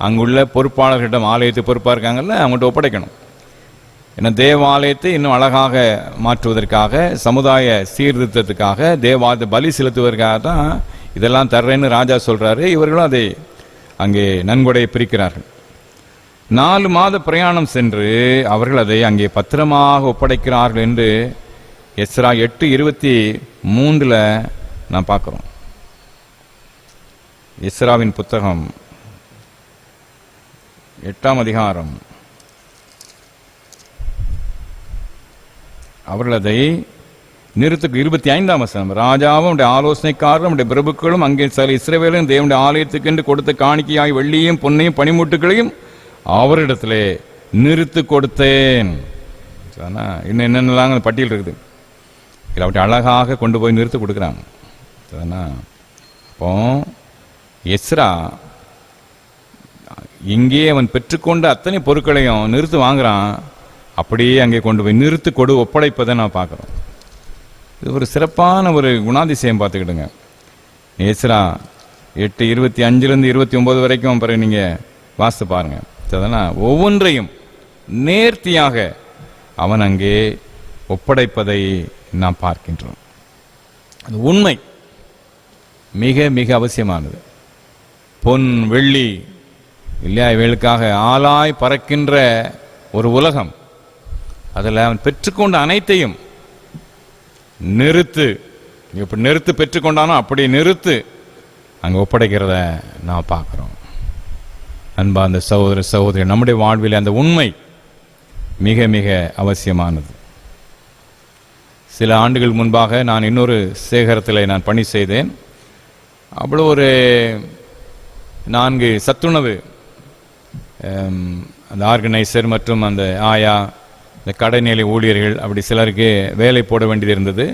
அங்குள்ள பொறுப்பாளர்களிடம், ஆலயத்தை பொறுப்பாக இருக்காங்கல்ல, அவங்கள்ட்ட ஒப்படைக்கணும். ஏன்னா தேவாலயத்தை இன்னும் அழகாக மாற்றுவதற்காக, சமுதாய சீர்திருத்தத்துக்காக, தேவாலயத்தை பலி செலுத்துவதற்காக தான் இதெல்லாம் தர்றேன்னு ராஜா சொல்கிறாரு. இவர்களும் அதை அங்கே நன்கொடையை பிரிக்கிறார்கள். 4 மாத பிரயாணம் சென்று அவர்கள் அதை அங்கே பத்திரமாக ஒப்படைக்கிறார்கள் என்று எஸ்ரா 8:23 3 நான் பார்க்குறோம். எஸ்ராவின் புத்தகம் 8ஆம் அதிகாரம். அவர்கள் அதை நிறுத்துக்கு 25ஆம் வசனம். ராஜாவும் ஆலோசனைக்காரரும் பிரபுக்களும் அங்கே சில இஸ்ரவேலும் தேவனுடைய ஆலயத்துக்கு என்று கொடுத்த காணிக்கையாய் வெள்ளியும் பொன்னையும் பனிமுட்டுகளையும் அவரிடத்திலே நிறுத்து கொடுத்தேன். இன்னும் என்னென்னலாம் பட்டியல் இருக்குது. இல்லை அவற்றை அழகாக கொண்டு போய் நிறுத்து கொடுக்குறாங்க. அப்போ எஸ்ரா இங்கே அவன் பெற்றுக்கொண்ட அத்தனை பொருட்களையும் நிறுத்து வாங்குறான். அப்படியே அங்கே கொண்டு போய் நிறுத்து கொடு ஒப்படைப்பதை நான் பார்க்குறோம். இது ஒரு சிறப்பான ஒரு குணாதிசயம் பார்த்துக்கிடுங்க. எஸ்ரா 8:25 29 வரைக்கும் பிறகு நீங்கள் வாசித்து பாருங்கள். ஒவ்வொன்றையும் நேர்த்தியாக அவன் அங்கே ஒப்படைப்பதை நாம் பார்க்கின்றோம். அது உண்மை மிக மிக அவசியமானது. பொன் வெள்ளி இல்லையா, இவர்களுக்காக ஆளாய் பறக்கின்ற ஒரு உலகம். அதில் அவன் பெற்றுக்கொண்ட அனைத்தையும் நிறுத்து, எப்படி நிறுத்து பெற்றுக்கொண்டானோ அப்படி நிறுத்து அங்கே ஒப்படைக்கிறத நான் பார்க்குறோம். அன்பா அந்த சகோதர சகோதரி, நம்முடைய வாழ்வில் அந்த உண்மை மிக மிக அவசியமானது. சில ஆண்டுகள் முன்பாக நான் இன்னொரு சேகரத்தில் நான் பணி செய்தேன். அவ்வளோ ஒரு 4 சத்துணவு அந்த ஆர்கனைசர் மற்றும் அந்த ஆயா, இந்த கடைநிலை ஊழியர்கள் அப்படி சிலருக்கு வேலை போட வேண்டியது இருந்தது.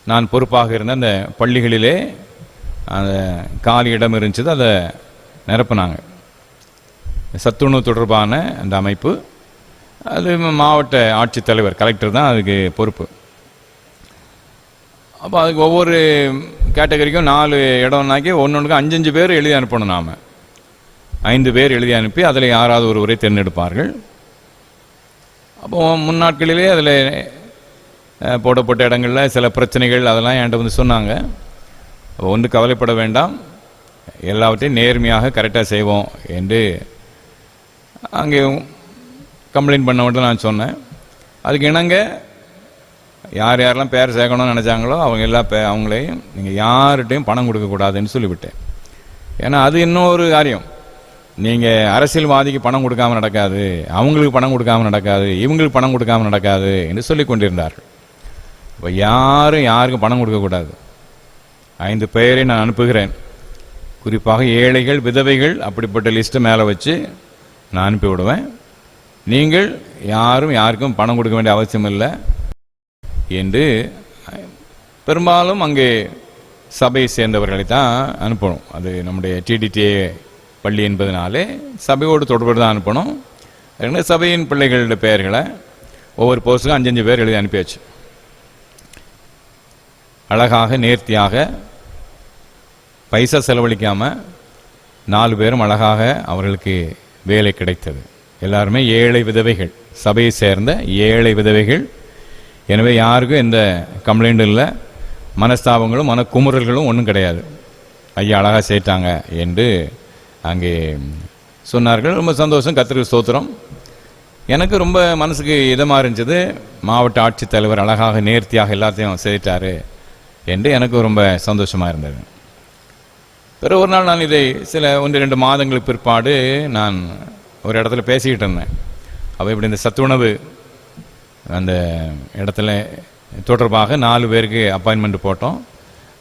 நான் பொறுப்பாக இருந்த அந்த பள்ளிகளிலே அந்த காலி இடம் இருந்துச்சு, அதை நிரப்பினாங்க. சத்துணவு தொடர்பான அந்த அமைப்பு, அது மாவட்ட ஆட்சித்தலைவர் கலெக்டர் தான் அதுக்கு பொறுப்பு. அப்போ அதுக்கு ஒவ்வொரு கேட்டகரிக்கும் 4 இடம்னாக்கி ஒன்றுக்கு 5 பேர் எழுதி அனுப்பணும். நாம் 5 பேர் எழுதி அனுப்பி அதில் யாராவது ஒருவரை தேர்ந்தெடுப்பார்கள். அப்போ முன்னாட்களிலே அதில் போடப்பட்ட இடங்களில் சில பிரச்சனைகள் அதெல்லாம் என்கிட்ட வந்து சொன்னாங்க. அப்போ ஒன்று கவலைப்பட வேண்டாம், எல்லாவற்றையும் நேர்மையாக கரெக்டாக செய்வோம் என்று அங்கே கம்ப்ளைண்ட் பண்ண மட்டும் நான் சொன்னேன். அதுக்கு இணங்க யார் யாரெல்லாம் பேர் சேர்க்கணும்னு நினச்சாங்களோ அவங்க எல்லாம் அவங்களையும் நீங்கள் யார்கிட்டையும் பணம் கொடுக்கக்கூடாதுன்னு சொல்லிவிட்டேன். ஏன்னா அது இன்னொரு காரியம். நீங்கள் அரசியல்வாதிக்கு பணம் கொடுக்காமல் நடக்காது, அவங்களுக்கு பணம் கொடுக்காமல் நடக்காது, இவங்களுக்கு பணம் கொடுக்காமல் நடக்காது என்று சொல்லி கொண்டிருந்தார்கள். இப்போ யாருக்கும் பணம் கொடுக்கக்கூடாது. 5 பேரை நான் அனுப்புகிறேன். குறிப்பாக ஏழைகள், விதவைகள், அப்படிப்பட்ட லிஸ்ட்டை மேலே வச்சு நான் அனுப்பி விடுவேன். நீங்கள் யாருக்கும் பணம் கொடுக்க வேண்டிய அவசியம் இல்லை என்று பெரும்பாலும் அங்கே சபையை சேர்ந்தவர்களை தான் அனுப்பணும். அது நம்முடைய டிடிடிஏ பள்ளி என்பதனாலே சபையோடு தொடர்பு தான் அனுப்பணும். சபையின் பிள்ளைகளுடைய பெயர்களை ஒவ்வொரு போஸ்ட்டுக்கும் 5 பேர் எழுதி அனுப்பியாச்சு. அழகாக நேர்த்தியாக பைசா செலவழிக்காமல் 4 பேரும் அழகாக அவர்களுக்கு வேலை கிடைத்தது. எல்லாருமே ஏழை விதவைகள், சபையை சேர்ந்த ஏழை விதவைகள். எனவே யாருக்கும் எந்த கம்ப்ளைண்ட்டும் இல்லை, மனஸ்தாபங்களும் மனக்குமுறல்களும் ஒன்றும் கிடையாது. ஐயா அழகாக சேர்த்தாங்க என்று அங்கே சொன்னார்கள். ரொம்ப சந்தோஷம், கர்த்தருக்கு ஸ்தோத்திரம். எனக்கு ரொம்ப மனசுக்கு இதமாக இருந்துச்சு. மாவட்ட ஆட்சித்தலைவர் அழகாக நேர்த்தியாக எல்லாத்தையும் செய்தார் என்று எனக்கு ரொம்ப சந்தோஷமாக இருந்தது. பிறகு ஒரு நாள் நான் இதை சில 1-2 மாதங்களுக்கு பிற்பாடு நான் ஒரு இடத்துல பேசிக்கிட்டு இருந்தேன். அப்போ இப்படி இந்த சத்துணவு அந்த இடத்துல தொடர்பாக 4 பேருக்கு அப்பாயின்மெண்ட் போட்டோம்.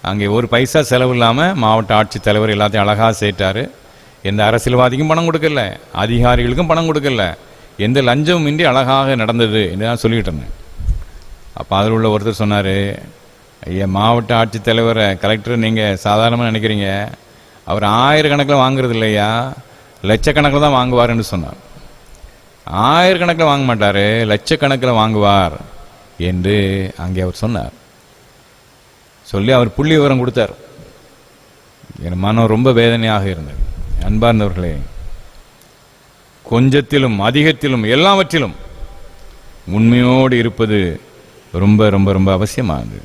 அங்கே ஒரு பைசா செலவு இல்லாமல் மாவட்ட ஆட்சித்தலைவர் எல்லாத்தையும் அழகாக செய்தார். எந்த அரசியல்வாதிக்கும் பணம் கொடுக்கல, அதிகாரிகளுக்கும் பணம் கொடுக்கல, எந்த லஞ்சமும் இன்றி அழகாக நடந்தது என்று நான் சொல்லிக்கிட்டு இருந்தேன். அப்போ அதில் உள்ள ஒருத்தர் சொன்னார், ஐயா மாவட்ட ஆட்சித்தலைவரை கலெக்டர் நீங்கள் சாதாரணமாக நினைக்கிறீங்க, அவர் 1000 கணக்கில் வாங்குறது இல்லையா, லட்சக்கணக்கில் தான் வாங்குவார்ன்னு சொன்னார். 1000 கணக்கில் வாங்க மாட்டார், லட்சக்கணக்கில் வாங்குவார் என்று அங்கே அவர் சொன்னார். சொல்லி அவர் புள்ளி விவரம் கொடுத்தார். என் மனம் ரொம்ப வேதனையாக இருந்தது. அன்பார்ந்தவர்களே, கொஞ்சத்திலும் அதிகத்திலும் எல்லாவற்றிலும் உண்மையோடு இருப்பது ரொம்ப ரொம்ப ரொம்ப அவசியமானது.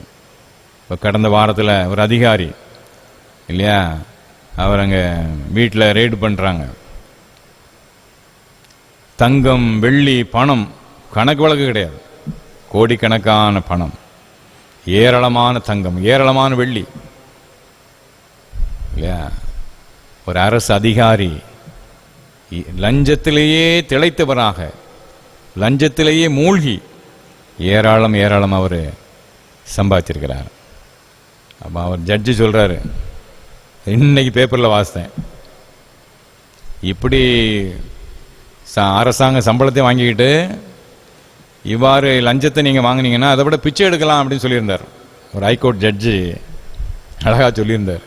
இப்போ கடந்த வாரத்தில் ஒரு அதிகாரி இல்லையா, அவர் அங்கே வீட்டில் ரெய்டு பண்ணுறாங்க. தங்கம், வெள்ளி, பணம், கணக்கு வழக்கு கிடையாது, கோடிக்கணக்கான பணம். ஏராளமான தங்கம், ஏராளமான வெள்ளி. இல்லையா? ஒரு அரசு அதிகாரி லஞ்சத்திலேயே திளைத்தவராக, லஞ்சத்திலேயே மூழ்கி ஏராளம் ஏராளம் அவர் சம்பாதிச்சிருக்கிறார். அப்போ அவர் ஜட்ஜி சொல்றாரு, இன்னைக்கு பேப்பரில் வாசித்தேன், இப்படி அரசாங்க சம்பளத்தை வாங்கிக்கிட்டு இவ்வாறு லஞ்சத்தை நீங்கள் வாங்கினீங்கன்னா அதை விட பிச்சை எடுக்கலாம் அப்படின்னு சொல்லியிருந்தார். ஒரு ஹைகோர்ட் ஜட்ஜி அழகாக சொல்லியிருந்தார்.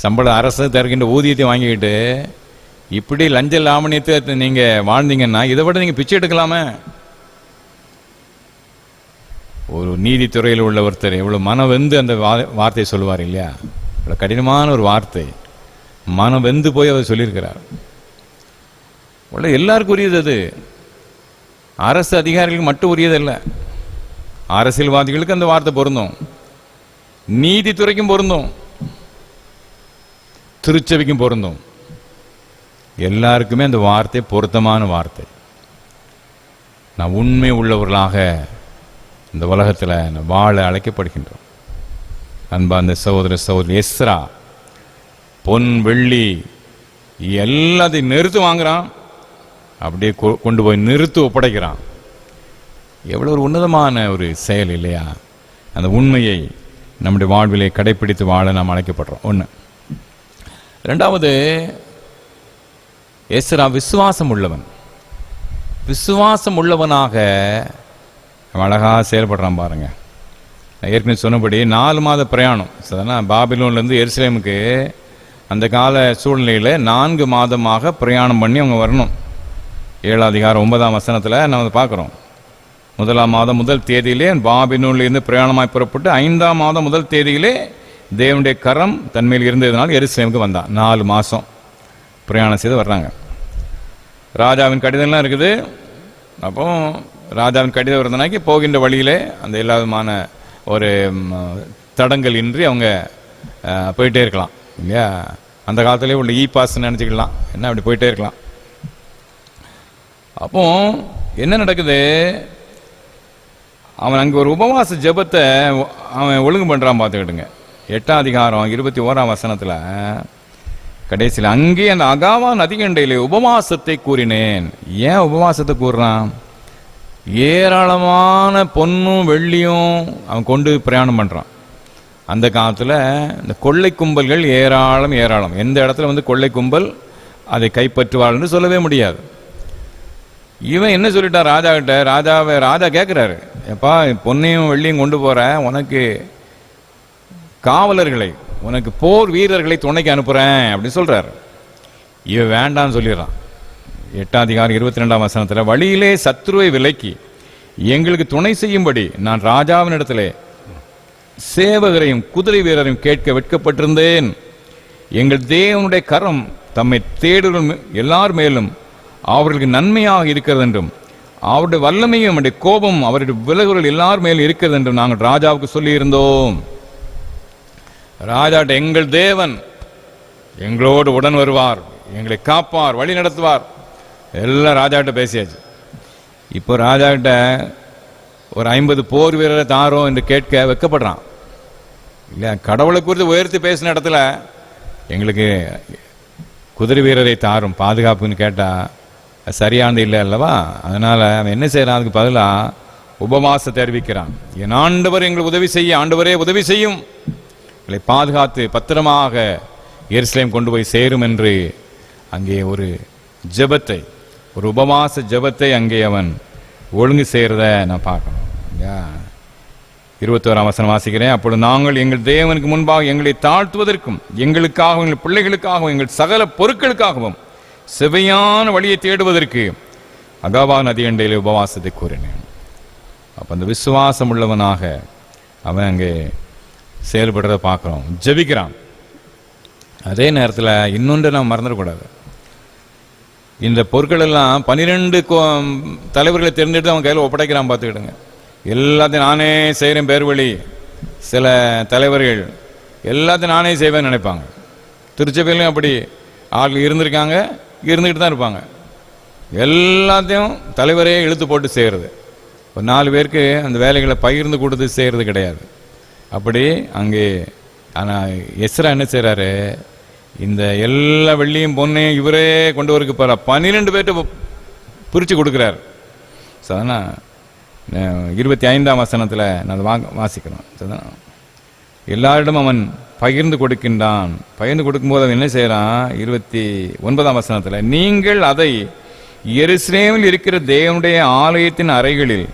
சம்பளம் அரசு தருகின்ற ஊதியத்தை வாங்கிக்கிட்டு இப்படி லஞ்ச லாவணியத்தை நீங்கள் வாழ்ந்தீங்கன்னா இதை விட நீங்கள் பிச்சை எடுக்கலாமே. ஒரு நீதித்துறையில் உள்ள ஒருத்தர் எவ்வளோ மனம் வெந்து அந்த வார்த்தையை சொல்லுவார் இல்லையா? இவ்வளோ கடினமான ஒரு வார்த்தை, மனம் வெந்து போய் அவர் சொல்லியிருக்கிறார். இவ்வளோ எல்லாருக்கும் உரியது, அது அரசு அதிகாரிகளுக்கு மட்டும் உரியதல்ல. அரசியல்வாதிகளுக்கு அந்த வார்த்தை பொருந்தும், நீதித்துறைக்கும் பொருந்தும், திருச்சபைக்கும் பொருந்தும். எல்லாருக்குமே அந்த வார்த்தை பொருத்தமான வார்த்தை. நான் உண்மை உள்ளவர்களாக இந்த உலகத்தில் வாழ அழைக்கப்படுகின்றோம். அன்பா அந்த சகோதர சகோதரி எஸ்ரா பொன் வெள்ளி எல்லாத்தையும் நிறுத்து வாங்குறான், அப்படியே கொண்டு போய் நிறுத்து ஒப்படைக்கிறான். எவ்வளோ ஒரு உன்னதமான ஒரு செயல் இல்லையா? அந்த உண்மையை நம்முடைய வாழ்விலே கடைப்பிடித்து வாழ நாம் அழைக்கப்படுறோம். ஒன்று. ரெண்டாவது, எஸ்ரா விசுவாசம் உள்ளவன். விசுவாசம் உள்ளவனாக அழகாக செயல்படுறான் பாருங்க. ஏற்கனவே சொன்னபடி 4 மாத பிரயாணம். பாபிலோன்லேருந்து எருசலேமுக்கு அந்த கால சூழ்நிலையில் 4 மாதமாக பிரயாணம் பண்ணி அவங்க வரணும். 7 அதிகாரம் 9ஆம் வசனத்தில் நம்ம பார்க்குறோம். 1ஆம் மாதம் 1 தேதியிலே பாபிலோனிலிருந்து பிரயாணமாய் புறப்பட்டு 5ஆம் மாதம் 1 தேதியிலே தேவனுடைய கரம் தன்மையில் இருந்ததுனால எருசலேமுக்கு வந்தான். 4 மாதம் பிரயாணம் செய்து வர்றாங்க. ராஜாவின் கடிதம்லாம் இருக்குது. அப்போ ராஜாவின் கடிதம் இருந்தனாக்கி போகின்ற வழியிலே அந்த எல்லா விதமான ஒரு தடங்கள் இன்றி அவங்க போயிட்டே இருக்கலாம் இல்லையா? அந்த காலத்திலே உள்ள பாஸ்ன்னு நினச்சிக்கலாம், என்ன அப்படி போயிட்டே இருக்கலாம். அப்போ என்ன நடக்குது? அவன் அங்கே ஒரு உபவாச ஜெபத்தை அவன் ஒழுங்கு பண்ணுறான். பார்த்துக்கிட்டுங்க, 8ஆம் அதிகாரம் 21ஆம் வசனத்தில் கடைசியில், அங்கே அந்த அகாவா நதிகண்டையிலே உபவாசத்தை கூறினேன். ஏன் உபவாசத்தை கூறுறான்? ஏராளமான பொன்னும் வெள்ளியும் அவன் கொண்டு பிரயாணம் பண்ணுறான். அந்த காலத்தில் இந்த கொள்ளை கும்பல்கள் ஏராளம் ஏராளம். எந்த இடத்துல கொள்ளை கும்பல் அதை கைப்பற்றுவாள்னு சொல்லவே முடியாது. இவன் என்ன சொல்லிட்டான் ராஜா கிட்ட? ராஜா கேட்குறாரு, எப்பா பொன்னையும் வெள்ளியும் கொண்டு போற, உனக்கு காவலர்களை, உனக்கு போர் வீரர்களை துணைக்கு அனுப்புறேன் அப்படின்னு சொல்றாரு. இவன் வேண்டான்னு சொல்லிடுறான். 8ஆம் அதிகாரம் 22ஆம் வசனத்தில், வழியிலே சத்ருவை விலக்கி எங்களுக்கு துணை செய்யும்படி நான் ராஜாவினிடத்திலே சேவகரையும் குதிரை வீரரையும் கேட்க வெட்கப்பட்டிருந்தேன். எங்கள் தேவனுடைய கரம் தம்மை தேடுகள் எல்லார் மேலும் அவர்களுக்கு நன்மையாக இருக்கிறது என்றும் அவருடைய வல்லமையும் அவருடைய கோபம் அவருடைய விலகுகள் எல்லார் மேலும் இருக்கிறது என்றும் நாங்கள் ராஜாவுக்கு சொல்லியிருந்தோம். ராஜாட்ட எங்கள் தேவன் எங்களோடு உடன் வருவார், எங்களை காப்பார், வழி நடத்துவார், எல்லாம் ராஜாட்ட பேசியாச்சு. இப்போ ராஜாக்கிட்ட ஒரு 50 போர் வீரரை தாரோம் என்று கேட்க வைக்கப்படுறான் இல்லையா? கடவுளை குறித்து உயர்த்தி பேசின இடத்துல எங்களுக்கு குதிரை வீரரை தாரும் பாதுகாப்புன்னு கேட்டால் சரியானது இல்லை அல்லவா? அதனால் அவன் என்ன செய்யறான்? அதுக்கு பதிலாக உபவாசத்தை அறிவிக்கிறான். என் ஆண்டவர் எங்களுக்கு உதவி செய்ய, ஆண்டவரே உதவி செய்யும், எங்களை பாதுகாத்து பத்திரமாக எருசலேம் கொண்டு போய் சேரும் என்று அங்கே ஒரு ஜெபத்தை, ஒரு உபவாச ஜெபத்தை அங்கே அவன் ஒழுங்கு செய்கிறத நான் பார்க்கணும். 21ஆம் வசனம் வாசிக்கிறேன். அப்பொழுது நாங்கள் எங்கள் தேவனுக்கு முன்பாக எங்களை தாழ்த்துவதற்கும் எங்களுக்காகவும் எங்கள் பிள்ளைகளுக்காகவும் எங்கள் சகல பொருட்களுக்காகவும் செவையான வழியை தேடுவதற்கு அகாவா நதி அண்டையில் உபவாசத்தை கூறினேன். அப்போ அந்த விசுவாசம் உள்ளவனாக அவன் அங்கே செயல்படுறத பார்க்குறோம், ஜெபிக்கிறான். அதே நேரத்தில் இன்னொன்று நாம் மறந்துடக்கூடாது. இந்த பொருட்கள் எல்லாம் 12 தலைவர்களை தேர்ந்தெடுத்து அவன் கையில் ஒப்படைக்கிறான். பார்த்துக்கிடுங்க, எல்லாத்தையும் நானே செய்கிறேன் பேர் வழி. சில தலைவர்கள் எல்லாத்தையும் நானே செய்வேன்னு நினைப்பாங்க. திருச்சபையிலையும் அப்படி ஆள் இருந்திருக்காங்க, இருந்துக்கிட்டு தான் இருப்பாங்க. எல்லாத்தையும் தலைவரே இழுத்து போட்டு செய்கிறது. இப்போ 4 பேருக்கு அந்த வேலைகளை பகிர்ந்து கொடுத்து செய்கிறது கிடையாது. அப்படி அங்கே ஆனால் எஸ்ரா என்ன செய்கிறாரு, இந்த எல்லா வெள்ளியும் பொண்ணையும் இவரே கொண்டு வரக்கு போகிற 12 பேர்கிட்ட பிரித்து கொடுக்குறாரு. ஸோ அதனால் 25ஆம் வசனத்தில் நான் வாசிக்கிறோம். எல்லாரிடமும் அவன் பகிர்ந்து கொடுக்கின்றான். பகிர்ந்து கொடுக்கும்போது அவன் என்ன செய்கிறான், 29ஆம் வசனத்தில், நீங்கள் அதை எருசலேமில் இருக்கிற தேவனுடைய ஆலயத்தின் அறைகளில்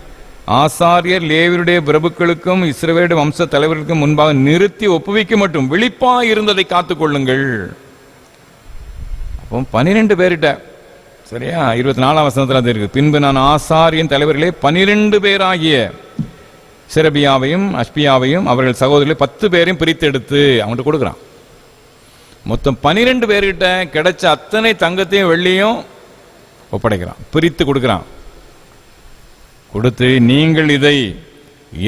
ஆசாரியர் லேவியருடைய பிரபுக்களுக்கும் இஸ்ரவேலுடைய வம்ச தலைவர்களுக்கும் முன்பாக நிறுத்தி ஒப்புவிக்க மட்டும் விழிப்பாய் இருந்ததை காத்துக்கொள்ளுங்கள். அப்போ 12 பேர்கிட்ட, சரியா, 24ஆம் வசனத்தில் அது இருக்கு. பின்பு நான் ஆசாரியன் தலைவர்களே 12 பேராகிய செரபியாவையும் அஷ்பியாவையும் அவர்கள் சகோதரர்களை 10 பேரையும் பிரித்து எடுத்து அவங்கள்ட்ட கொடுக்குறான். மொத்தம் 12 பேர்கிட்ட கிடைச்ச அத்தனை தங்கத்தையும் வெள்ளியும் ஒப்படைக்கிறான், பிரித்து கொடுக்கிறான். கொடுத்து நீங்கள் இதை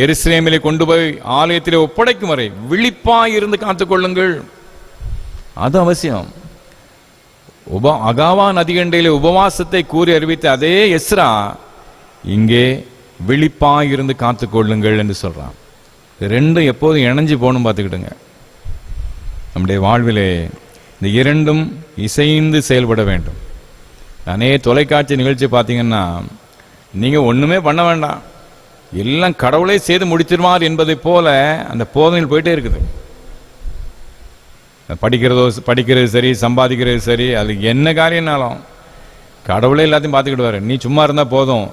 எருசலேமிலே கொண்டு போய் ஆலயத்திலே ஒப்படைக்கும் வரை விழிப்பாய் இருந்து காத்துக்கொள்ளுங்கள். அது அவசியம். அகாவா நதிகண்டையிலே உபவாசத்தை கூறி அறிவித்த அதே எஸ்ரா இங்கே விழிப்பாய் இருந்து காத்துக்கொள்ளுங்கள் என்று சொல்றான். ரெண்டும் எப்போதும் இணைஞ்சு போகணும் பார்த்துக்கிட்டுங்க. நம்முடைய வாழ்விலே இந்த இரண்டும் இசைந்து செயல்பட வேண்டும். நானே தொலைக்காட்சி நிகழ்ச்சி பார்த்தீங்கன்னா நீங்கள் ஒன்றுமே பண்ண வேண்டாம், எல்லாம் கடவுளே செய்து முடிச்சிருவார் என்பதை போல அந்த போதனையில் போயிட்டே இருக்குது. படிக்கிறது சரி, சம்பாதிக்கிறது சரி, அது என்ன காரியம்னாலும் கடவுளே எல்லாத்தையும் பார்த்துக்கிடுவார். நீ சும்மா இருந்தால் போதும்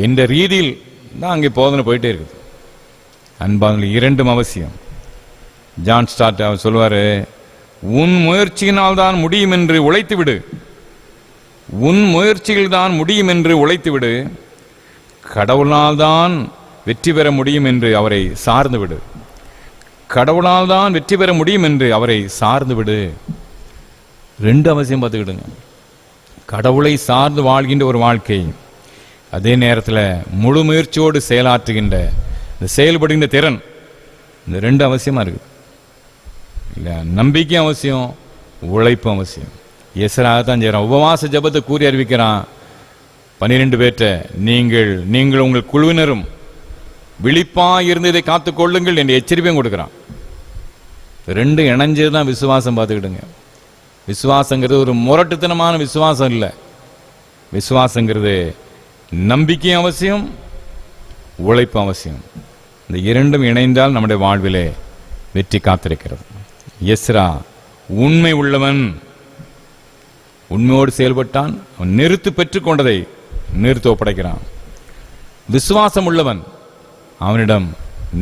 என்ற ரீதியில் தான் அங்கே போதனை போயிட்டே இருக்குது. அன்பான இரண்டும் அவசியம். ஜான் ஸ்டார்ட் அவர் சொல்வார், உன் முயற்சியினால் தான் முடியும் என்று உழைத்து விடு, உன் முயற்சியில் தான் முடியும் என்று உழைத்து விடு, கடவுளால் தான் வெற்றி பெற முடியும் என்று அவரை சார்ந்து விடு, கடவுளால் தான் வெற்றி பெற முடியும் என்று அவரை சார்ந்து விடு. ரெண்டு அவசியம் பார்த்துக்கிடுங்க. கடவுளை சார்ந்து வாழ்கின்ற ஒரு வாழ்க்கை, அதே நேரத்தில் முழு முயற்சியோடு செயலாற்றுகின்ற இந்த செயல்படுகின்ற திறன், இந்த ரெண்டு அவசியமாக இருக்குது. இல்லை, நம்பிக்கை அவசியம், உழைப்பு அவசியம். எஸ்ராக தான் செய்கிறான். உபவாச ஜபத்தை கூறி அறிவிக்கிறான் 12 பேர்ட்ட, நீங்கள் உங்கள் குழுவினரும் விழிப்பாக இருந்து இதை காத்துக்கொள்ளுங்கள் என்று எச்சரிப்பையும் கொடுக்குறான். ரெண்டு இணைஞ்சது தான் விசுவாசம். பார்த்துக்கிடுங்க, விசுவாசங்கிறது ஒரு முரட்டுத்தனமான விசுவாசம் இல்லை. விசுவாசங்கிறது நம்பிக்கை அவசியம், உழைப்பு அவசியம். இந்த இரண்டும் இணைந்தால் நம்முடைய வாழ்விலே வெற்றி காத்திருக்கிறது. எஸ்ரா உண்மை உள்ளவன், உண்மையோடு செயல்பட்டான். அவன் நிறுத்து பெற்றுக்கொண்டதை நிறுத்த ஒப்படைக்கிறான். விசுவாசம் உள்ளவன், அவனிடம்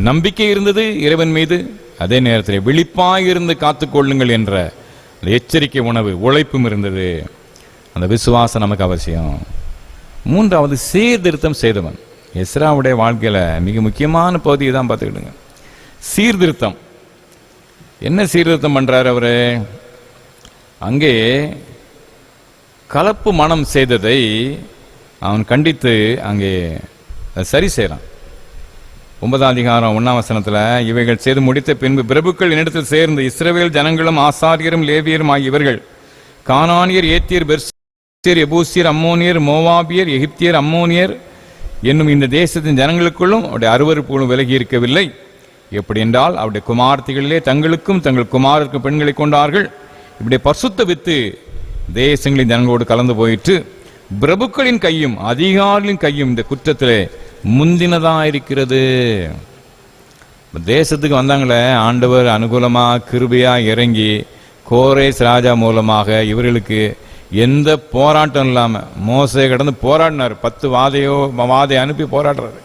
நம்பிக்கை இருந்தது இறைவன் மீது, அதே நேரத்தில் விழிப்பாய் இருந்து காத்துக்கொள்ளுங்கள் என்ற எச்சரிக்கை உணவு உழைப்பும் இருந்தது. அந்த விசுவாசம் நமக்கு அவசியம். மூன்றாவது, சீர்திருத்தம் செய்தவன். எஸ்ராவுடைய வாழ்க்கையில் மிக முக்கியமான பகுதியை தான் பார்த்துக்கிடுங்க. சீர்திருத்தம். என்ன சீர்திருத்தம் பண்றாரு அவரு? அங்கே கலப்பு மனம் செய்ததை அவன் கண்டித்து அங்கே சரி செய்யறான். 9ஆம் அதிகாரம் 1ஆம் வசனத்தில், இவைகள் செய்து முடித்த பின்பு பிரபுக்கள் என்னிடத்தில் சேர்ந்து இஸ்ரவேல் ஜனங்களும் ஆசாரியரும் லேவியரும் ஆகிய இவர்கள் கானானியர், ஏத்தியர், பெர்சியர், எபூசியர், அம்மோனியர், மோவாபியர், எகிப்தியர், அம்மோனியர் என்னும் இந்த தேசத்தின் ஜனங்களுக்குள்ளும் அவருடைய அருவருப்புகளும் விலகி இருக்கவில்லை. எப்படி என்றால் அவருடைய குமார்த்திகளிலே தங்களுக்கும் தங்கள் குமாரருக்கும் பெண்களை கொண்டார்கள். இப்படி பரிசுத்த வித்து தேசங்களின் ஜனங்களோடு கலந்து போயிற்று. பிரபுக்களின் கையும் அதிகாரிகளின் கையும் இந்த குற்றத்திலே முந்தினதா இருக்கிறது. தேசத்துக்கு வந்தாங்களே, ஆண்டவர் அனுகூலமா கிருபையா இறங்கி கோரேஸ் ராஜா மூலமாக இவர்களுக்கு எந்த போராட்டம் இல்லாம மோசே கடந்து போராடினார். 10 வாதை அனுப்பி போராடுறாரு.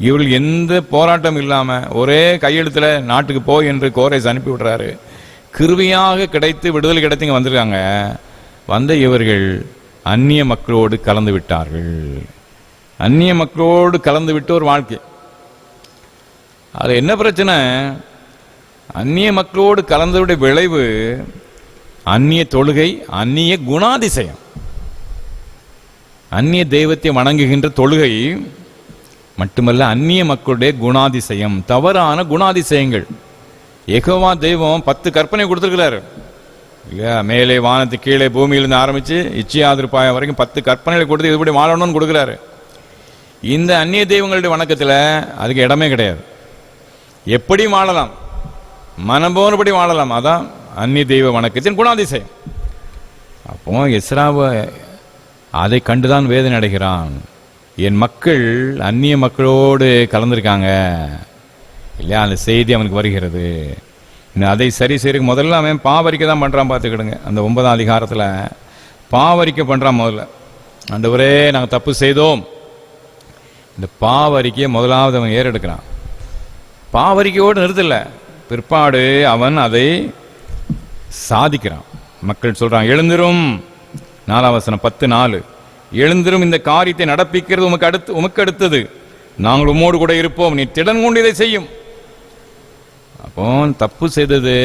இவர்கள் எந்த போராட்டம் இல்லாம ஒரே கையெழுத்துல நாட்டுக்கு போய் என்று கோரேஸ் அனுப்பி விடுறாரு. கிருபையாக கிடைத்து விடுதலை கிடைத்து வந்திருக்காங்க. வந்த இவர்கள் அந்நிய மக்களோடு கலந்து விட்டார்கள். அந்நிய மக்களோடு கலந்து விட்டு ஒரு வாழ்க்கை. அது என்ன பிரச்சனை? அந்நிய மக்களோடு கலந்தவுடைய விளைவு அந்நிய தொழுகை, அந்நிய குணாதிசயம். அந்நிய தெய்வத்தை வணங்குகின்ற தொழுகை மட்டுமல்ல, அந்நிய மக்களுடைய குணாதிசயம், தவறான குணாதிசயங்கள். யெகோவா தெய்வம் 10 கற்பனை கொடுத்துருக்கிறாரு இல்லையா? மேலே வானத்து கீழே பூமியிலிருந்து ஆரம்பிச்சு இச்சியாதிருப்பாய வரைக்கும் 10 கற்பனைகளை கொடுத்து இதுபடி வாழணும்னு கொடுக்குறாரு. இந்த அந்நிய தெய்வங்களுடைய வணக்கத்தில் அதுக்கு இடமே கிடையாது. எப்படி வாழலாம், மனம் போனபடி வாழலாம். அதான் அந்நிய தெய்வ வணக்கத்தின் குணாதிசயம். அப்போ எஸ்ராவை அதை கண்டுதான் வேதனை அடைகிறான். என் மக்கள் அந்நிய மக்களோடு கலந்துருக்காங்க இல்லையா, அந்த செய்தி அவனுக்கு வருகிறது. அதை சரி செய்ய முதல்ல அவன் பாவரிக்கை தான் பண்ணுறான். பார்த்துக்கிடுங்க, அந்த 9ஆம் அதிகாரத்தில் பாவரிக்கை பண்ணுறான். முதல்ல ஆண்டவரே நாங்கள் தப்பு செய்தோம், இந்த பாவரிக்கையை முதலாவது அவன் ஏறெடுக்கிறான். பாவரிக்கையோடு நிறுத்தல, பிற்பாடு அவன் அதை சாதிக்கிறான். மக்கள் சொல்றான், எழுந்திரும். 4ஆம் வசனம் 10:4, எழுந்திரும், இந்த காரியத்தை நடப்பிக்கிறது உமக்கு அடுத்தது, நாங்கள் உம்மோடு கூட இருப்போம், நீ திடன் கொண்டு இதை செய்யும். அப்போ தப்பு செய்தது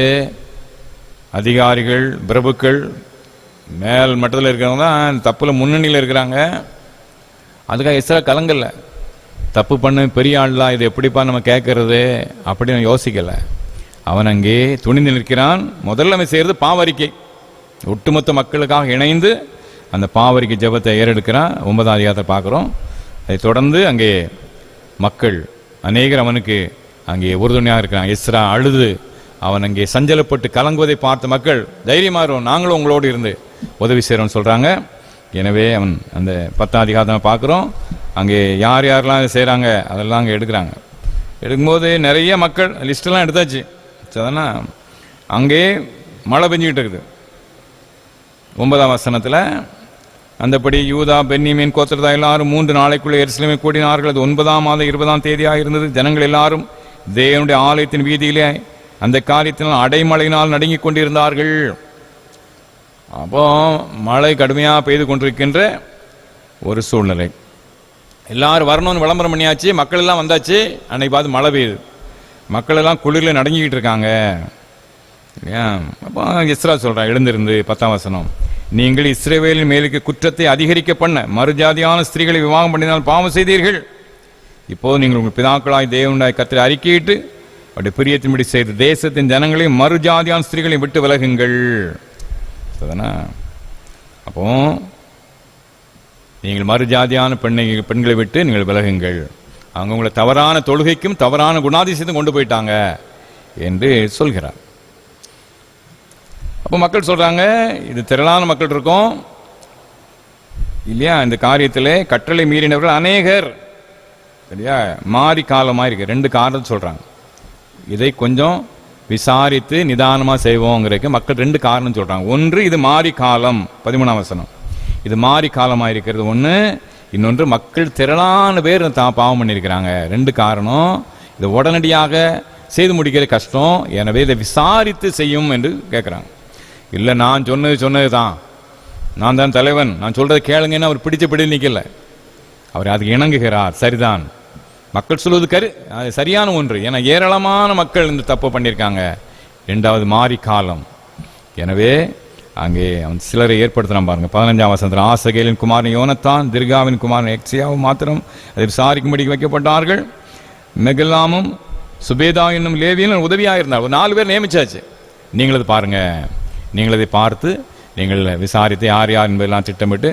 அதிகாரிகள், பிரபுக்கள், மேல் மட்டத்தில் இருக்கிறவங்க தான் தப்புல முன்னணியில் இருக்கிறாங்க. அதுக்காக எஸ்ரா கலங்கல்ல. தப்பு பண்ண பெரிய ஆள்லாம், இது எப்படிப்பா நம்ம கேட்கறது அப்படின்னு யோசிக்கல. அவன் அங்கே துணிந்து நிற்கிறான். முதல்ல அவன் செய்யறது பாவரிக்கை. ஒட்டுமொத்த மக்களுக்காக இணைந்து அந்த பாவரிக்கை ஜெபத்தை ஏறெடுக்கிறான். 9ஆம் அதிகாரத்தை பார்க்குறோம். அதை தொடர்ந்து அங்கே மக்கள் அநேகர் அவனுக்கு அங்கே உறுதுணையாக இருக்கிறான். எஸ்ரா அழுது அவன் அங்கே சஞ்சலப்பட்டு கலங்குவதை பார்த்த மக்கள் தைரியமாறும், நாங்களும் உங்களோடு இருந்து உதவி செய்கிறோம்னு சொல்கிறாங்க. எனவே அவன் அந்த 10ஆம் அதிகாரத்தை பார்க்குறோம். அங்கே யார் யாரெல்லாம் செய்கிறாங்க அதெல்லாம் அங்கே எடுக்கிறாங்க. எடுக்கும்போது நிறைய மக்கள் லிஸ்டெல்லாம் எடுத்தாச்சு. அதனால் அங்கே மழை பெஞ்சிக்கிட்டு இருக்குது. 9ஆம் வசனத்தில் அந்தபடி யூதா, பென்னிமீன் கோத்திரத்தா எல்லாரும் 3 நாளைக்குள்ளே எருசலேமை கூடினார்கள். அது 9ஆம் மாதம் 20ஆம் தேதியாக இருந்தது. ஜனங்கள் எல்லாரும் தேவனுடைய ஆலயத்தின் வீதியிலே அந்த காரியத்தினால் அடைமழையினால் நடுங்கிக் கொண்டிருந்தார்கள். அப்போ மழை கடுமையாக பெய்து கொண்டிருக்கின்ற ஒரு சூழ்நிலை. எல்லாரும் வரணும்னு விளம்பரம் பண்ணியாச்சு, மக்கள் எல்லாம் வந்தாச்சு. அன்னைக்கு பார்த்து மழை பெய்யுது, மக்கள் எல்லாம் குளிரில் நடுங்கிக்கிட்டு இருக்காங்க. அப்போ எஸ்ரா சொல்றான், எழுந்திருந்து 10ஆம் வசனம், நீங்கள் இஸ்ரவேலின் மேலுக்கு குற்றத்தை அதிகரிக்க பண்ண மறுஜாதியான ஸ்திரீகளை விவாகம் பண்ணினால் பாவம் செய்தீர்கள். இப்போது நீங்கள் உங்கள் பிதாக்களாய் தேவனுடைய கர்த்தரை அறிக்கையிட்டு அப்படி பிரியத்தின்படி செய்து தேசத்தின் ஜனங்களையும் மறுஜாதியான ஸ்திரீகளையும் விட்டு விலகுங்கள். அப்போ நீங்கள் மறுஜாதியான பெண்களை விட்டு நீங்கள் விலகுங்கள். அவங்க உங்களை தவறான தொழுகைக்கும் தவறான குணாதிசயத்தையும் கொண்டு போயிட்டாங்க என்று சொல்கிறார். அப்போ மக்கள் சொல்றாங்க, இது திரளான மக்கள் இருக்கும் இல்லையா, இந்த காரியத்தில் கட்டளை மீறினவர்கள் அநேகர் இல்லையா, மாறி காலமாக இருக்கு. 2 காரணம் சொல்றாங்க. இதை கொஞ்சம் விசாரித்து நிதானமாக செய்வோங்கிறதுக்கு மக்கள் 2 காரணம் சொல்றாங்க. ஒன்று, இது மாறி காலம், 13ஆம் வசனம், இது மாறி காலமாக இருக்கிறது ஒன்று. இன்னொன்று, மக்கள் திரளான பேர் பாவம் பண்ணியிருக்கிறாங்க. 2 காரணம். இதை உடனடியாக செய்து முடிக்கிறது கஷ்டம், எனவே இதை விசாரித்து செய்யும் என்று கேட்குறாங்க. இல்லை, நான் சொன்னது தான், நான் தான் தலைவன், நான் சொல்றதை கேளுங்கன்னு அவர் பிடிச்ச பிடி நிற்கல, அவர் அதுக்கு இணங்குகிறார். சரிதான், மக்கள் சொல்வது அது சரியான ஒன்று. ஏன்னா ஏராளமான மக்கள் இந்த தப்பு பண்ணியிருக்காங்க. 2வது மாறி காலம். எனவே அங்கே அவன் சிலரை ஏற்படுத்தினான் பாருங்க. 15ஆம் வசனத்தில் ஆசகேலின் குமாரன் யோனத்தான், திர்காவின் குமாரன் எக்ஸியாவும் மாத்திரம் அதை விசாரிக்கும்படி வைக்கப்பட்டார்கள். மெகல்லாமும் சுபேதா என்னும் லேவியனும் உதவியாக இருந்தார். ஒரு 4 பேர் நியமிச்சாச்சு. நீங்கள் அதை பாருங்க, நீங்கள் அதை பார்த்து நீங்கள் விசாரித்து யார் யார் என்பதெல்லாம் திட்டமிட்டு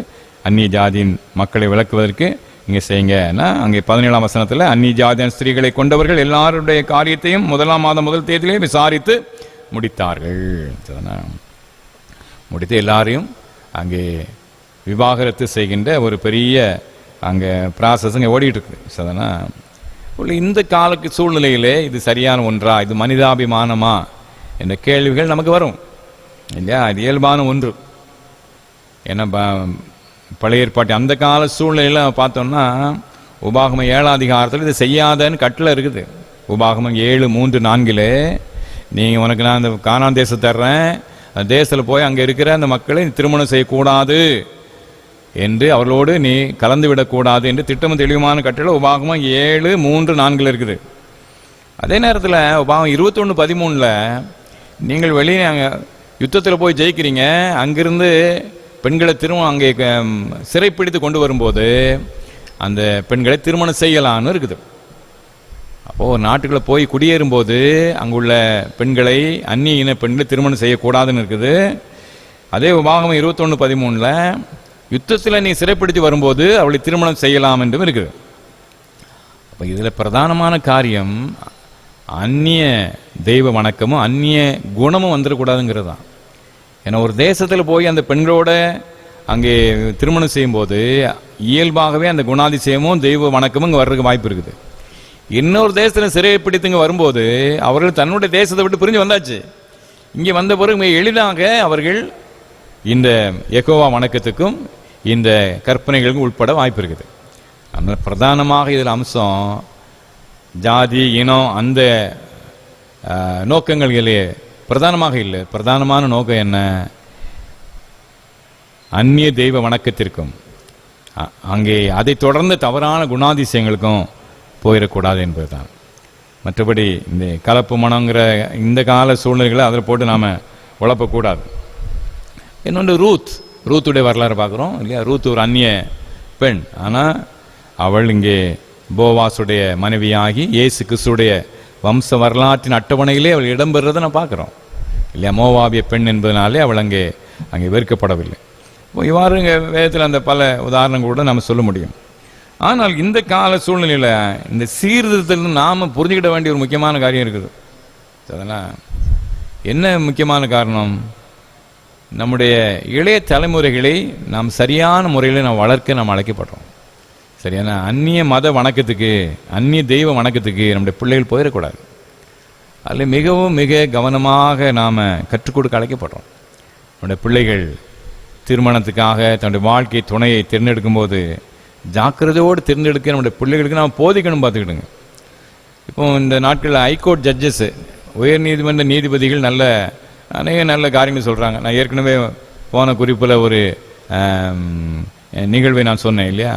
அந்நிய ஜாதியின் மக்களை விளக்குவதற்கு இங்கே செய்யுங்க. அங்கே 17ஆம் வசனத்தில் அந்நிய ஜாதியின் ஸ்திரீகளை கொண்டவர்கள் எல்லாருடைய காரியத்தையும் 1ஆம் மாதம் 1 தேதியிலே விசாரித்து முடித்தார்கள். முடித்து எல்லாரையும் அங்கே விவாகரத்து செய்கின்ற ஒரு பெரிய அங்கே ப்ராசஸ் அங்கே ஓடிட்டு இருக்கு. இந்த கால சூழ்நிலையிலே இது சரியான ஒன்றா, இது மனிதாபிமானமா என்ற கேள்விகள் நமக்கு வரும் இல்லையா. இது இயல்பான ஒன்று. ஏன்னா பழைய ஏற்பாட்டு அந்த கால சூழ்நிலையில் பார்த்தோம்னா உபாகமம் 7ஆம் அதிகாரத்தில் இது செய்யாதன்னு கட்டளை இருக்குது. உபாகமம் 7:3-4 நீங்கள் உனக்கு நான் அந்த கானான் தேசம் தர்றேன், அந்த தேசத்தில் போய் அங்கே இருக்கிற அந்த மக்களை திருமணம் செய்யக்கூடாது என்று, அவர்களோடு நீ கலந்து விடக்கூடாது என்று திட்டமும் தெளிவுமான கட்டளை உபாகமம் 7:3-4 இருக்குது. அதே நேரத்தில் உபாகமம் 21:13 நீங்கள் வெளியே அங்கே யுத்தத்தில் போய் ஜெயிக்கிறீங்க, அங்கிருந்து பெண்களை திருமணம் அங்கே சிறைப்பிடித்து கொண்டு வரும்போது அந்த பெண்களை திருமணம் செய்யலான்னு இருக்குது. அப்போது ஒரு நாட்டுக்குள்ளே போய் குடியேறும்போது அங்குள்ள பெண்களை அந்நிய இன பெண்களை திருமணம் செய்யக்கூடாதுன்னு இருக்குது. அதே உபாகமம் 21:13 யுத்தத்தில் நீ சிறைப்பிடித்து வரும்போது அவளை திருமணம் செய்யலாம் என்றும் இருக்குது. அப்போ இதில் பிரதானமான காரியம் அந்நிய தெய்வ வணக்கமும் அந்நிய குணமும் வந்துடக்கூடாதுங்கிறது தான். ஏன்னா ஒரு தேசத்தில் போய் அந்த பெண்களோட அங்கே திருமணம் செய்யும்போது இயல்பாகவே அந்த குணாதிசயமும் தெய்வ வணக்கமும் இங்கே வர்றதுக்கு வாய்ப்பு இருக்குது. இன்னொரு தேசத்தில் சிறையை பிடித்துங்க வரும்போது அவர்கள் தன்னுடைய தேசத்தை விட்டு பிரிஞ்சு வந்தாச்சு. இங்கே வந்த பிறகு மிக எளிதாக அவர்கள் இந்த யெகோவா வணக்கத்துக்கும் இந்த கற்பனைகளுக்கும் உட்பட வாய்ப்பு இருக்குது. அதனால் பிரதானமாக இதில் அம்சம் ஜாதி இனம் அந்த நோக்கங்களிலே பிரதானமாக இல்லை. பிரதானமான நோக்கம் என்ன? அந்நிய தெய்வ வணக்கத்திற்கும் அங்கே அதை தொடர்ந்து தவறான குணாதிசயங்களுக்கும் போயிடக்கூடாது என்பதுதான். மற்றபடி இந்த கலப்பு மனங்கிற இந்த கால சூழ்நிலைகளை அதில் போட்டு நாம் உழப்பக்கூடாது. இன்னொன்று ரூத்துடைய வரலாறு பார்க்குறோம் இல்லையா? ரூத் ஒரு அந்நிய பெண், ஆனால் அவள் இங்கே போவாசுடைய மனைவியாகி இயேசு கிறிஸ்துடைய வம்ச வரலாற்றின் அட்டவணையிலே அவள் இடம்பெறுறதை நான் பார்க்குறோம் இல்லையா? மோவாபிய பெண் என்பதனாலே அவள் அங்கே வெறுக்கப்படவில்லை. இவ்வாறு இங்கே வேதத்தில் அந்த பல உதாரணங்களோட நம்ம சொல்ல முடியும். ஆனால் இந்த கால சூழ்நிலையில் இந்த சீர்திருத்தத்தில் நாம் புரிஞ்சுக்கிட வேண்டிய ஒரு முக்கியமான காரியம் இருக்குது. அதெல்லாம் என்ன முக்கியமான காரணம்? நம்முடைய இளைய தலைமுறைகளை நாம் சரியான முறையில் நாம் வளர்க்க நாம் அழைக்கப்படுறோம். சரியான அந்நிய மத வணக்கத்துக்கு அந்நிய தெய்வ வணக்கத்துக்கு நம்முடைய பிள்ளைகள் போயிடக்கூடாது. அதில் மிக கவனமாக நாம் கற்றுக் கொடுக்க அழைக்கப்படுறோம். நம்முடைய பிள்ளைகள் திருமணத்துக்காக தன்னுடைய வாழ்க்கை துணையை தேர்ந்தெடுக்கும் போது ஜாக்கிரதையோடு தேர்ந்தெடுக்க நம்முடைய பிள்ளைகளுக்கு நாம் போதிக்கணும். பார்த்துக்கிடுங்க. இப்போ இந்த நாட்களில் ஹைகோர்ட் ஜட்ஜஸ் உயர் நீதிமன்ற நீதிபதிகள் அநேக நல்ல காரியங்கள் சொல்கிறாங்க. நான் ஏற்கனவே போன குறிப்பில் ஒரு நிகழ்வை நான் சொன்னேன் இல்லையா?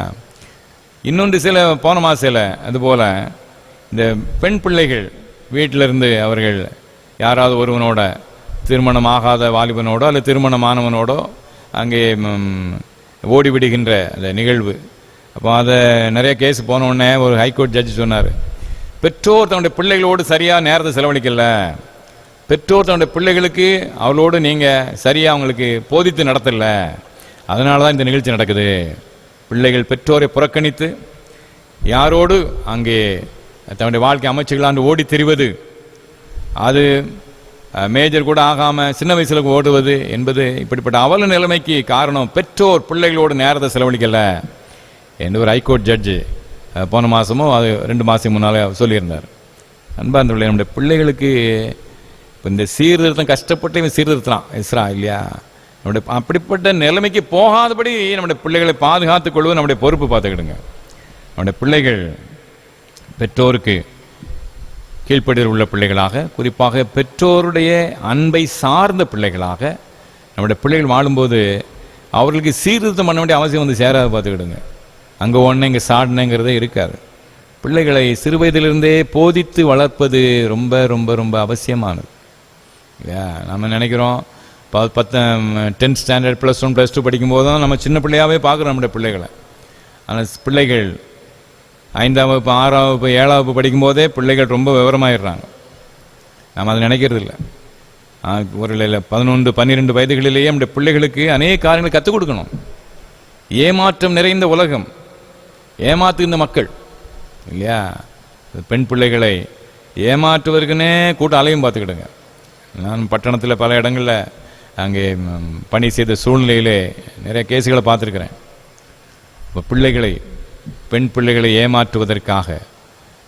இன்னொன்று போன மாதத்தில் அதுபோல் இந்த பெண் பிள்ளைகள் வீட்டிலிருந்து அவர்கள் யாராவது ஒருவனோட திருமணமாகாத வாலிபனோடோ அல்லது திருமணமானவனோடோ அங்கே ஓடிவிடுகின்ற அந்த நிகழ்வு. அப்போ அதை நிறைய கேஸ் போனோடனே ஒரு ஹைகோர்ட் ஜட்ஜி சொன்னார், பெற்றோர் தன்னுடைய பிள்ளைகளோடு சரியாக நேரத்தை செலவழிக்கல, பெற்றோர் தன்னுடைய பிள்ளைகளுக்கு அவளோடு நீங்கள் சரியாக அவங்களுக்கு போதித்து நடத்தலை, அதனால தான் இந்த நிகழ்ச்சி நடக்குது. பிள்ளைகள் பெற்றோரை புறக்கணித்து யாரோடு அங்கே தன்னுடைய வாழ்க்கை அமைச்சுக்கலான்னு ஓடி திரிவது, அது மேஜர் கூட ஆகாமல் சின்ன வயசில் ஓடுவது என்பது இப்படிப்பட்ட அவல நிலைமைக்கு காரணம் பெற்றோர் பிள்ளைகளோடு நேரத்தை செலவழிக்கலை என்று ஒரு ஹைகோர்ட் ஜட்ஜு போன மாதமும் அது 2 மாதத்துக்கு முன்னால் சொல்லியிருந்தார். அன்பார்ந்தவர்களே, நம்முடைய பிள்ளைகளுக்கு இப்போ இந்த சீர்திருத்தம் கஷ்டப்பட்டு இவன் சீர்திருத்தான் இஸ்ரா இல்லையா? நம்முடைய அப்படிப்பட்ட நிலைமைக்கு போகாதபடி நம்முடைய பிள்ளைகளை பாதுகாத்துக் கொள்வது நம்முடைய பொறுப்பு. பார்த்துக்கிடுங்க. நம்முடைய பிள்ளைகள் பெற்றோருக்கு கீழ்ப்படியில் உள்ள பிள்ளைகளாக, குறிப்பாக பெற்றோருடைய அன்பை சார்ந்த பிள்ளைகளாக நம்முடைய பிள்ளைகள் வாழும்போது அவர்களுக்கு சீர்திருத்தம் பண்ண வேண்டிய அவசியம் சேராது. பார்த்துக்கிடுங்க. அங்கே ஒன்று இங்கே சாடினங்கிறதே இருக்காது. பிள்ளைகளை சிறு வயதிலிருந்தே போதித்து வளர்ப்பது ரொம்ப ரொம்ப ரொம்ப அவசியமானது இல்லையா? நம்ம நினைக்கிறோம் 10th ஸ்டாண்டர்ட் +1 +2 படிக்கும்போது தான் நம்ம சின்ன பிள்ளையாகவே பார்க்குறோம் நம்முடைய பிள்ளைகளை. ஆனால் பிள்ளைகள் 5ஆம் வகுப்பு 6ஆம் வகுப்பு 7ஆம் வகுப்பு படிக்கும்போதே பிள்ளைகள் ரொம்ப விவரமாயிடுறாங்க. நம்ம அதை நினைக்கிறது இல்லை. ஒரு 11-12 வயதுகளிலேயே நம்முடைய பிள்ளைகளுக்கு அநேக காரியங்களை கற்றுக் கொடுக்கணும். ஏமாற்றம் நிறைந்த உலகம், ஏமாத்துகின்ற மக்கள் இல்லையா? பெண் பிள்ளைகளை ஏமாற்றுவதற்குன்னே கூட்டம் அலையும். பார்த்துக்கிடுங்க. நான் பட்டணத்தில் பல இடங்களில் அங்கே பணி செய்த சூழ்நிலையிலே நிறைய கேஸுகளை பார்த்துருக்கிறேன். இப்போ பெண் பிள்ளைகளை ஏமாற்றுவதற்காக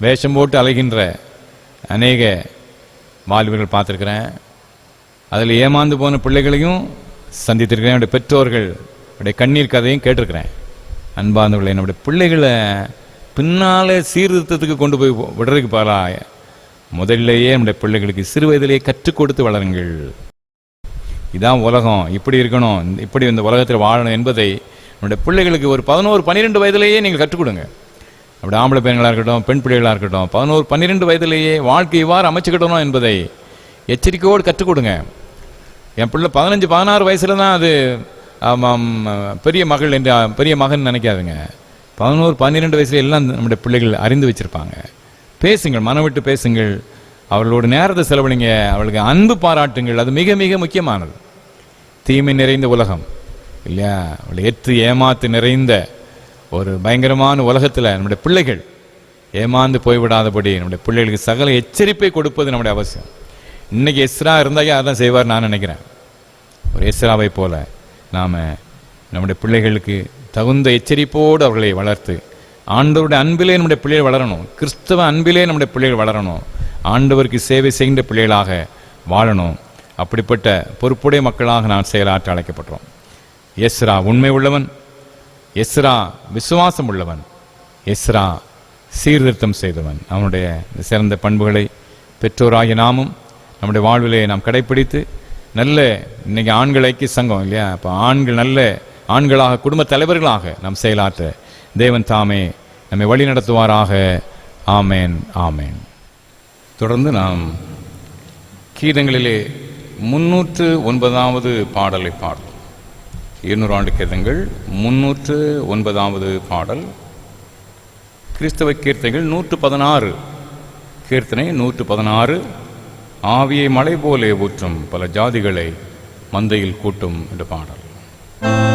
வேஷம் போட்டு அலைகின்ற அநேக வாலிபர்கள் பார்த்துருக்கிறேன். அதில் ஏமாந்து போன பிள்ளைகளையும் சந்தித்திருக்கிறேன். என்னுடைய பெற்றோர்கள் கண்ணீர் கதையும் கேட்டிருக்கிறேன். அன்பார்ந்தவர்களே, என்னுடைய பிள்ளைகளை பின்னாலே சீர்திருத்தத்துக்கு கொண்டு போய் விடுறதுக்கு பதிலாக முதலிலேயே நம்முடைய பிள்ளைகளுக்கு சிறு வயதிலேயே கற்றுக் கொடுத்து வளருங்கள். இதான் உலகம், இப்படி இருக்கணும், இப்படி இந்த உலகத்தில் வாழணும் என்பதை நம்முடைய பிள்ளைகளுக்கு ஒரு 11-12 வயதிலேயே நீங்கள் கற்றுக் கொடுங்க. அப்படி ஆம்பளை பையன்களாக இருக்கட்டும், பெண் பிள்ளைகளாக இருக்கட்டும், 11-12 வயதிலேயே வாழ்க்கை இவ்வாறு அமைச்சுக்கிட்டணும் என்பதை எச்சரிக்கையோடு கற்றுக் கொடுங்க. என் பிள்ளை 15-16 வயசுல தான் அது பெரிய மகள் என்று பெரிய மகன் நினைக்காதுங்க. 11-12 வயசுல எல்லாம் நம்முடைய பிள்ளைகள் அறிந்து வச்சிருப்பாங்க. பேசுங்கள், மனம் விட்டு பேசுங்கள், அவர்களோட நேரத்தை செலவழிங்க, அவளுக்கு அன்பு பாராட்டுங்கள். அது மிக மிக முக்கியமானது. தீமை நிறைந்த உலகம் இல்லையா? அவளை ஏற்று ஏமாத்து நிறைந்த ஒரு பயங்கரமான உலகத்தில் நம்முடைய பிள்ளைகள் ஏமாந்து போய்விடாதபடி நம்முடைய பிள்ளைகளுக்கு சகல எச்சரிப்பை கொடுப்பது நம்முடைய அவசியம். இன்னைக்கு எஸ்ரா இருந்தாங்க அதான் செய்வார் நான் நினைக்கிறேன். ஒரு எஸ்ராவை போல நாம் நம்முடைய பிள்ளைகளுக்கு தகுந்த எச்சரிப்போடு அவர்களை வளர்த்து ஆண்டவருடைய அன்பிலே நம்முடைய பிள்ளைகள் வளரணும். கிறிஸ்தவ அன்பிலே நம்முடைய பிள்ளைகள் வளரணும். ஆண்டவருக்கு சேவை செய்கின்ற பிள்ளைகளாக வாழணும். அப்படிப்பட்ட பொறுப்புடைய மக்களாக நான் செயலாற்ற அழைக்கப்பட்டோம். எஸ்ரா உண்மை உள்ளவன், எஸ்ரா விசுவாசம் உள்ளவன், எஸ்ரா சீர்திருத்தம் செய்தவன். அவனுடைய சிறந்த பண்புகளை பெற்றோராகிய நாமும் நம்முடைய வாழ்விலே நாம் கடைப்பிடித்து நல்ல, இன்னைக்கு ஆண்கள் ஐக்கிய சங்கம் இல்லையா, அப்போ ஆண்கள் நல்ல ஆண்களாக குடும்ப தலைவர்களாக நாம் செயலாற்ற தேவன் தாமே நம்மை வழி நடத்துவாராக. ஆமேன், ஆமேன். தொடர்ந்து நாம் கீதங்களிலே 309வது பாடலை பாடுவோம். 200 ஆண்டு கீதங்கள் 309வது பாடல். கிறிஸ்தவ கீர்த்தனைகள் 116. கீர்த்தனை 116. ஆவியை மலை போலே ஊற்றும் பல ஜாதிகளை மந்தையில் கூட்டும் என்ற பாடல். ஆவியை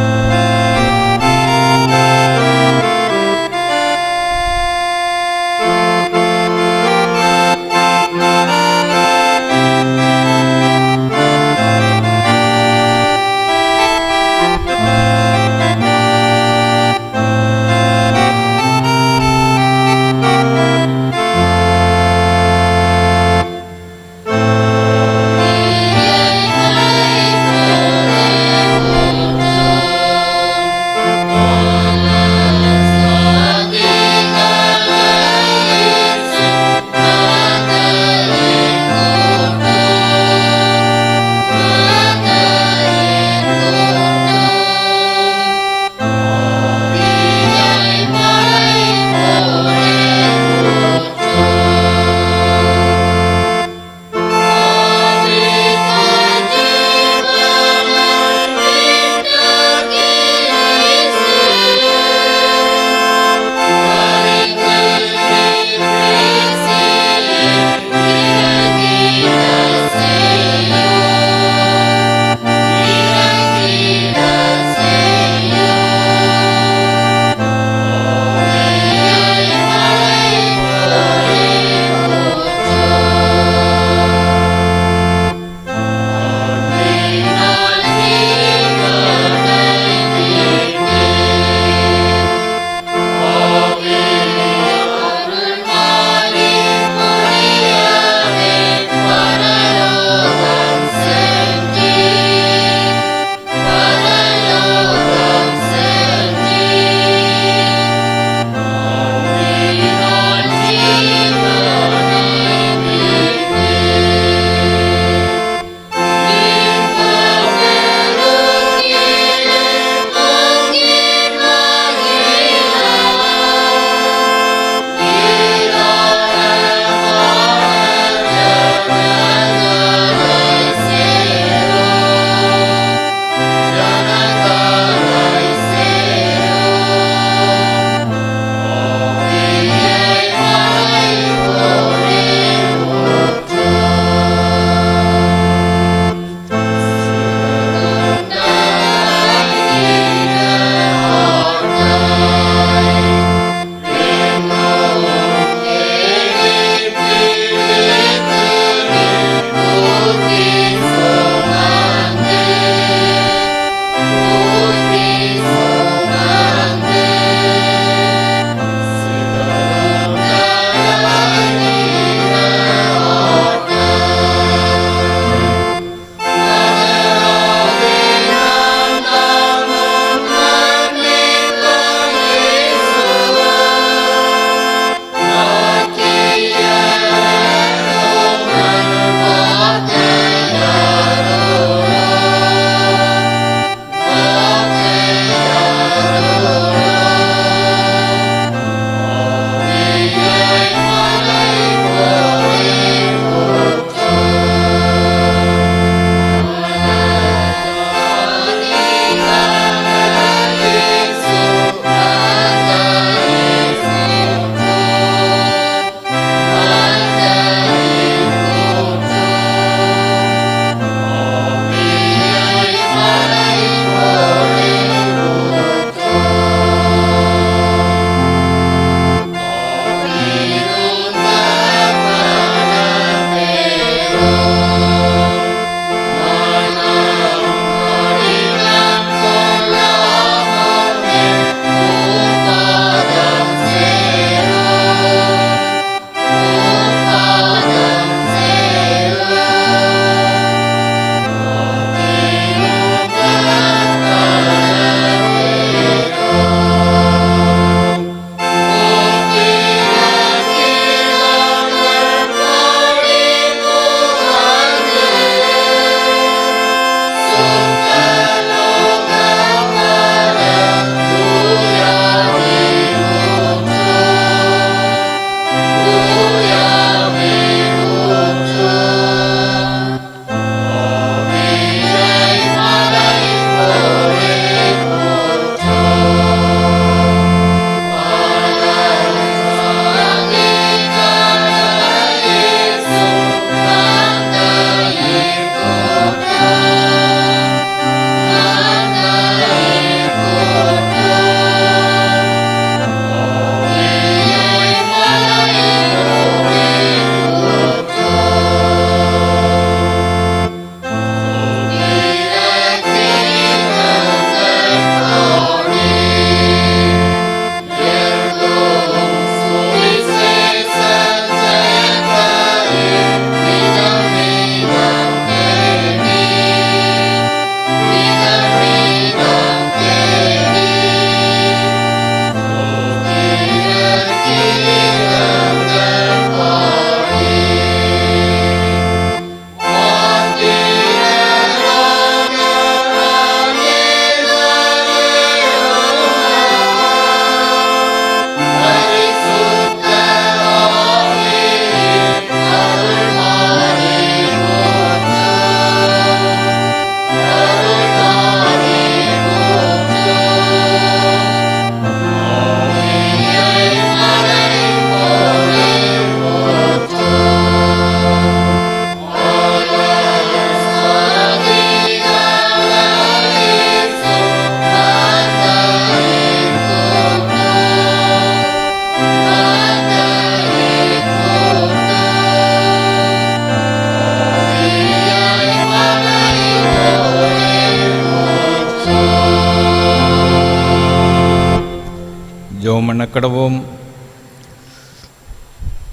ஜெபம் பண்ண கடவோம்.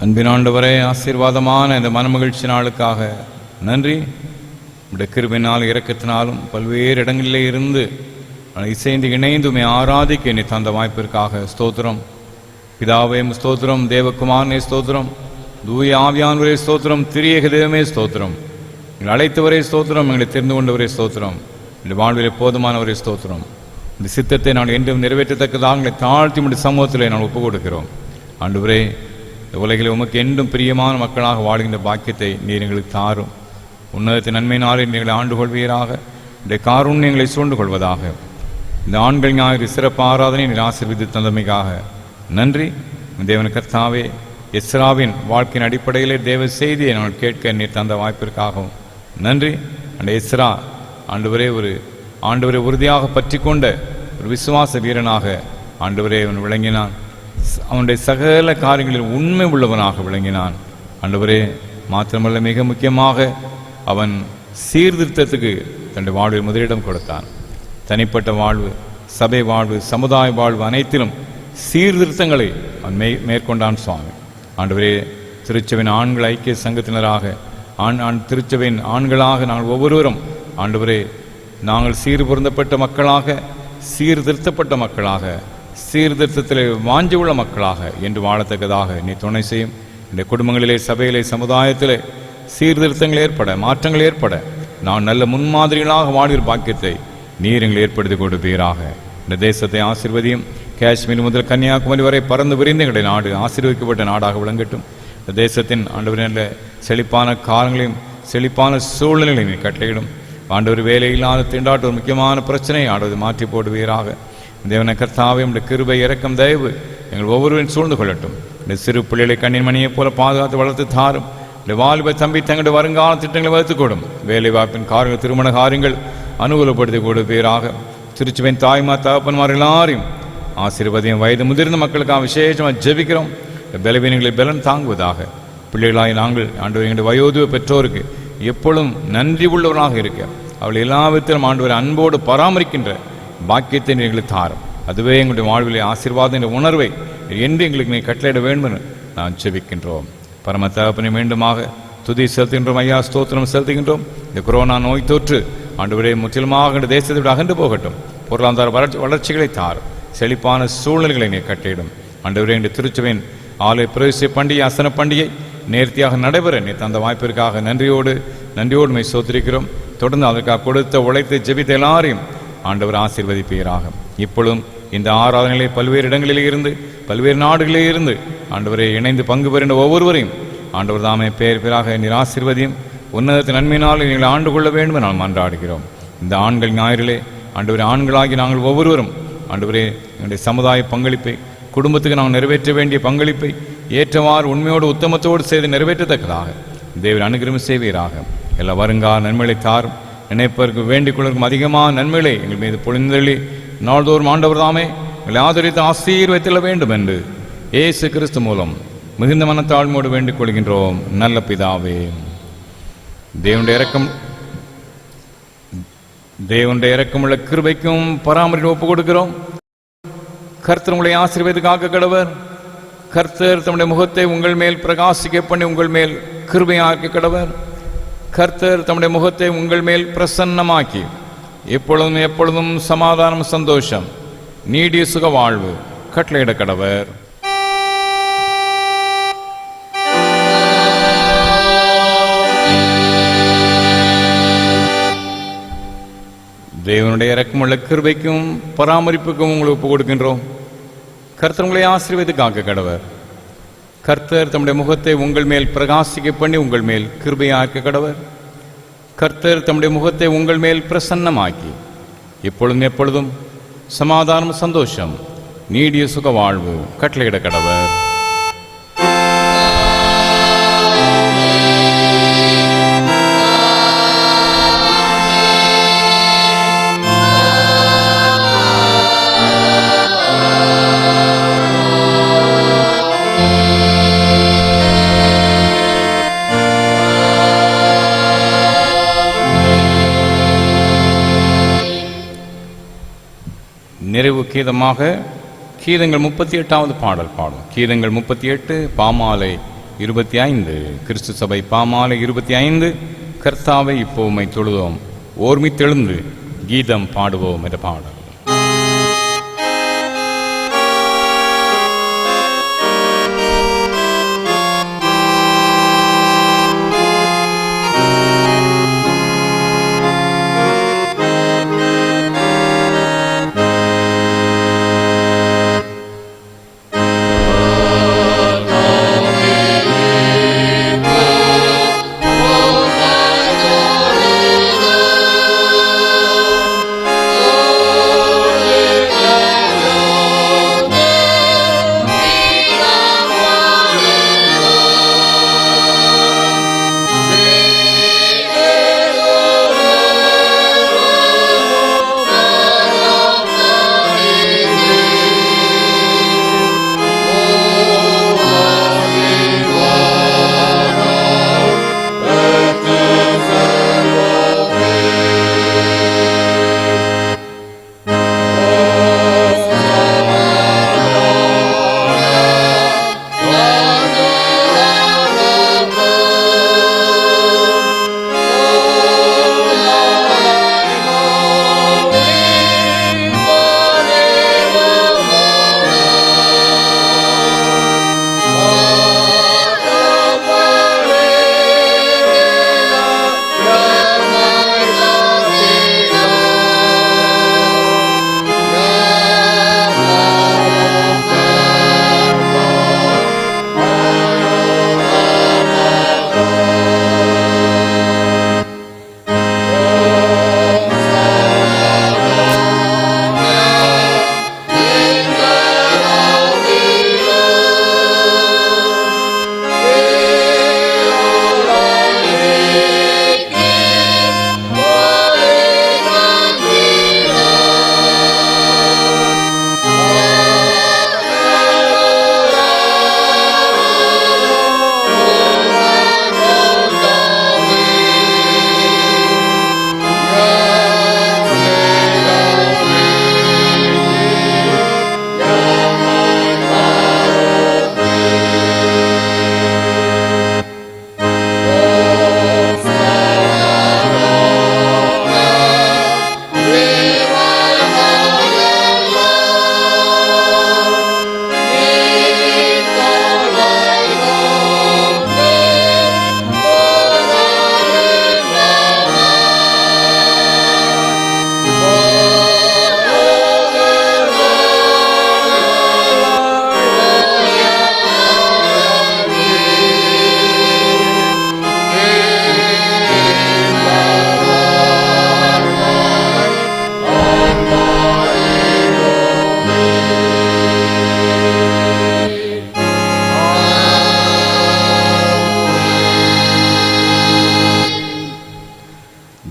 அன்பினாண்டவரே, ஆசீர்வாதமான இந்த மனமகிழ்ச்சி நாளுக்காக நன்றி. உடைய கிருபையினாலும் இரக்கத்தினாலும் பல்வேறு இடங்களிலே இருந்து இசைந்து இணைந்து ஆராதிக்க என்னை தந்த வாய்ப்பிற்காக ஸ்தோத்திரம். பிதாவே ஸ்தோத்திரம், தேவகுமாரனே ஸ்தோத்திரம், தூய ஆவியானவரே ஸ்தோத்திரம், திரியேக தெய்வமே ஸ்தோத்திரம். எங்களை அழைத்தவரே ஸ்தோத்திரம், எங்களை தெரிந்து கொண்டவரே ஸ்தோத்திரம், எங்கள் வாழ்விலே போதுமானவரே ஸ்தோத்திரம். இந்த சித்தத்தை நான் என்றும் நிறைவேற்றத்தக்கதாக எங்களை தாழ்த்தி முடிய சமூகத்தில் நான் ஒப்புக் கொடுக்கிறோம். ஆண்டவரே, இந்த உலகில் உமக்கு என்றும் பிரியமான மக்களாக வாழ்கின்ற பாக்கியத்தை நீர் எங்களுக்கு தாரும். உன்னதத்தின் நன்மையினாலே எங்களை ஆண்டு கொள்வீராக. இந்த காருண்யங்களை சூழ்ந்து கொள்வதாக. இந்த ஆண்கள் ஞாயிறு சிறப்பு ஆராதனை நீர் ஆசீர்வதித்து தந்தமைக்காக நன்றி. தேவன் கர்த்தாவே, எஸ்ராவின் வாழ்க்கையின் அடிப்படையிலே தேவ செய்தியை நாங்கள் கேட்க நீர் தந்த வாய்ப்பிற்காகவும் நன்றி. அந்த எஸ்ரா ஆண்டவரே உறுதியாக பற்றி கொண்ட ஒரு விசுவாச வீரனாக ஆண்டவரே அவன் விளங்கினான். அவனுடைய சகல காரியங்களில் உண்மை உள்ளவனாக விளங்கினான். ஆண்டவரே, மாத்திரமல்ல, மிக முக்கியமாக அவன் சீர்திருத்தத்துக்கு தன்னுடைய வாழ்வில் முதலிடம் கொடுத்தான். தனிப்பட்ட வாழ்வு, சபை வாழ்வு, சமுதாய வாழ்வு அனைத்திலும் சீர்திருத்தங்களை அவன் மேற்கொண்டான். சுவாமி ஆண்டவரே, திருச்சபையின் ஆண்கள் ஐக்கிய சங்கத்தினராக திருச்சபையின் ஆண்களாக நாங்கள் ஒவ்வொருவரும் ஆண்டவரே, நாங்கள் சீர்பொருந்தப்பட்ட மக்களாக, சீர்திருத்தப்பட்ட மக்களாக, சீர்திருத்தத்திலே வாஞ்சி உள்ள மக்களாக என்று வாழத்தக்கதாக நீ துணை செய்யும். இந்த குடும்பங்களிலே, சபையிலே, சமுதாயத்திலே சீர்திருத்தங்கள் ஏற்பட, மாற்றங்கள் ஏற்பட நான் நல்ல முன்மாதிரிகளாக வாழ்கிற பாக்கியத்தை நீர் எங்களை ஏற்படுத்தி கொடுப்பீராக. இந்த தேசத்தை ஆசீர்வதியும். காஷ்மீர் முதல் கன்னியாகுமரி வரை பறந்து விரிந்து எங்களுடைய நாடு ஆசீர்வதிக்கப்பட்ட நாடாக விளங்கட்டும். இந்த தேசத்தின் ஆண்டவரில் செழிப்பான காலங்களையும் செழிப்பான சூழ்நிலைகளையும் கட்டளையிடும். ஆண்டவர் வேலை இல்லாத திண்டாட்ட ஒரு முக்கியமான பிரச்சனையை ஆண்டவர் மாற்றி போடுவீராக. தேவன கர்த்தாவே, உடைய கிருபை, இரக்கம், தயவு எங்கள் ஒவ்வொருவரையும் சூழ்ந்து கொள்ளட்டும். இந்த சிறு பிள்ளைகளை கண்ணின் மணியைப் போல பாதுகாத்து வளர்த்து தாரும். இந்த வாலிப தம்பி தங்களுடைய வருங்கால திட்டங்களை வகுத்துக்கூடும். வேலை வாய்ப்பின் காரியங்கள், திருமண காரியங்கள் அனுகூலப்படுத்தி கொடுப்பீராக. திருச்சுவையின் தாய்மார் தகப்பன்மார் எல்லாரையும் ஆசீர்வதியும். வயது முதிர்ந்த மக்களுக்காக விசேஷமாக ஜெபிக்கிறோம். பலவீனங்களை பலன் தாங்குவதாக. பிள்ளைகளாய் நாங்கள் ஆண்டவர் எங்களுடைய வயோதிப பெற்றோருக்கு எப்பொழுதும் நன்றி உள்ளவராக இருக்க, அவள் எல்லா விதத்திலும் ஆண்டவர் அன்போடு பராமரிக்கின்ற பாக்கியத்தை எங்களுக்கு தாரும். அதுவே எங்களுடைய வாழ்விலே ஆசீர்வாதம் என்ற உணர்வை என்று எங்களுக்கு நீ கட்டளையிட வேண்டும் என்று நான் ஜெபிக்கின்றோம். பரம தகப்பனை மீண்டுமாக துதி செலுத்துகின்றோம். ஐயா, ஸ்தோத்திரம் செலுத்துகின்றோம். இந்த கொரோனா நோய் தொற்று ஆண்டவரே முற்றிலுமாக இந்த தேசத்தை விட அகன்று போகட்டும். பொருளாதார வளர்ச்சிகளை தாரும். செழிப்பான சூழ்நிலைகளை நீ கட்டிடும். ஆண்டவரே, இந்த திருச்சபையின் ஆலய பிரவேச பண்டிகை, அசன பண்டிகை நேர்த்தியாக நடைபெற நீ தந்த வாய்ப்பிற்காக நன்றியோடு மை சோத்திருக்கிறோம். தொடர்ந்து அதற்காக கொடுத்த உழைத்து ஜெபித்த எல்லாரையும் ஆண்டவர் ஆசீர்வதிப்பீராக. இப்பொழுதும் இந்த ஆராதனைகளை பல்வேறு இடங்களிலே இருந்து, பல்வேறு நாடுகளிலே இருந்து ஆண்டவரை இணைந்து பங்கு பெறுகின்ற ஒவ்வொருவரையும் ஆண்டவர் தாமே பேராக நீர் ஆசீர்வதியும். உன்னதத்தின் நன்மையினால் நீங்கள் ஆண்டு கொள்ள வேண்டும் என நாம் மன்றாடுகிறோம். இந்த ஆண்கள் ஞாயிறிலே ஆண்டவரே, ஆண்களாகி நாங்கள் ஒவ்வொருவரும் ஆண்டவரே, எங்களுடைய சமுதாய பங்களிப்பை, குடும்பத்துக்கு நாங்கள் நிறைவேற்ற வேண்டிய பங்களிப்பை ஏற்றவாறு உண்மையோடு உத்தமத்தோடு செய்து நிறைவேற்றத்தக்கதாக தேவன் அனுகிரகம் செய்வீராக. எல்லா வருங்கால நன்மைகளை தாரும். நினைப்பதற்கு வேண்டிக் கொள்வதற்கும் அதிகமான நன்மைகளை எங்கள் மீது பொழிந்தள்ளி நாள்தோறும் ஆண்டவர் தாமே எங்களை ஆதரித்து ஆசீர்வதித்திட வேண்டும் என்று இயேசு கிறிஸ்து மூலம் மிகுந்த மனத்தாழ்மையோடு வேண்டிக் கொள்கின்றோம். நல்ல பிதாவே, தேவனுடைய இரக்கமுள்ள கிருபைக்கும் பராமரிப்பு ஒப்புக் கொடுக்கிறோம். கர்த்தர் உங்களை ஆசீர்வதித்து காக்க கடவர். கர்த்தர் தம்முடைய முகத்தை உங்கள் மேல் பிரகாசிக்க பண்ணி உங்கள் மேல் கிருபையாக்க கடவர். கர்த்தர் தம்முடைய முகத்தை உங்கள் மேல் பிரசன்னமாக்கி எப்பொழுதும் சமாதானம், சந்தோஷம், நீடிய சுக வாழ்வு கட்டளையிட கடவர். தேவனுடைய இரக்கமுள்ள கிருபைக்கும் பராமரிப்புக்கும் உங்களை ஒப்புக் கொடுக்கின்றோம். கர்த்தர் உங்களை ஆசீர்வதித்து காக்க கடவர். கர்த்தர் தம்முடைய முகத்தை உங்கள் மேல் பிரகாசிக்க பண்ணி உங்கள் மேல் கிருபையாக்க கடவர். கர்த்தர் தம்முடைய முகத்தை உங்கள் மேல் பிரசன்னமாக்கி எப்பொழுதும் சமாதானம், சந்தோஷம், நீடிய சுக வாழ்வு கட்டளையிட கடவர். நிறைவு கீதமாக கீதங்கள் 38வது பாடல் பாடும். கீதங்கள் 38, பாமாலை 25, கிறிஸ்து சபை பாமாலை 25. கர்த்தாவை இப்போ உம்மை தொழுதோம், ஓர்மித்தெழுந்து கீதம் பாடுவோம் என்ற பாடல்.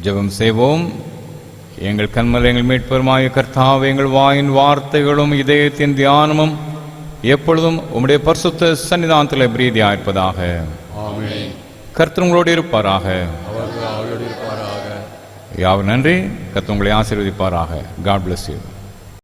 ஜெபம் செய்வோம். எங்கள் கண்மலை எங்கள் மீட்பெருமாய கர்த்தாவே, எங்கள் வாயின் வார்த்தைகளும் இதயத்தின் தியானமும் எப்பொழுதும் உம்முடைய பரிசுத்த சன்னிதானத்தில் பிரீதியாயிருப்பதாக. கர்த்தர் உங்களோடு இருப்பாராக. யாவர் நன்றி. கர்த்தர் உங்களை ஆசீர்வதிப்பாராக. God bless you.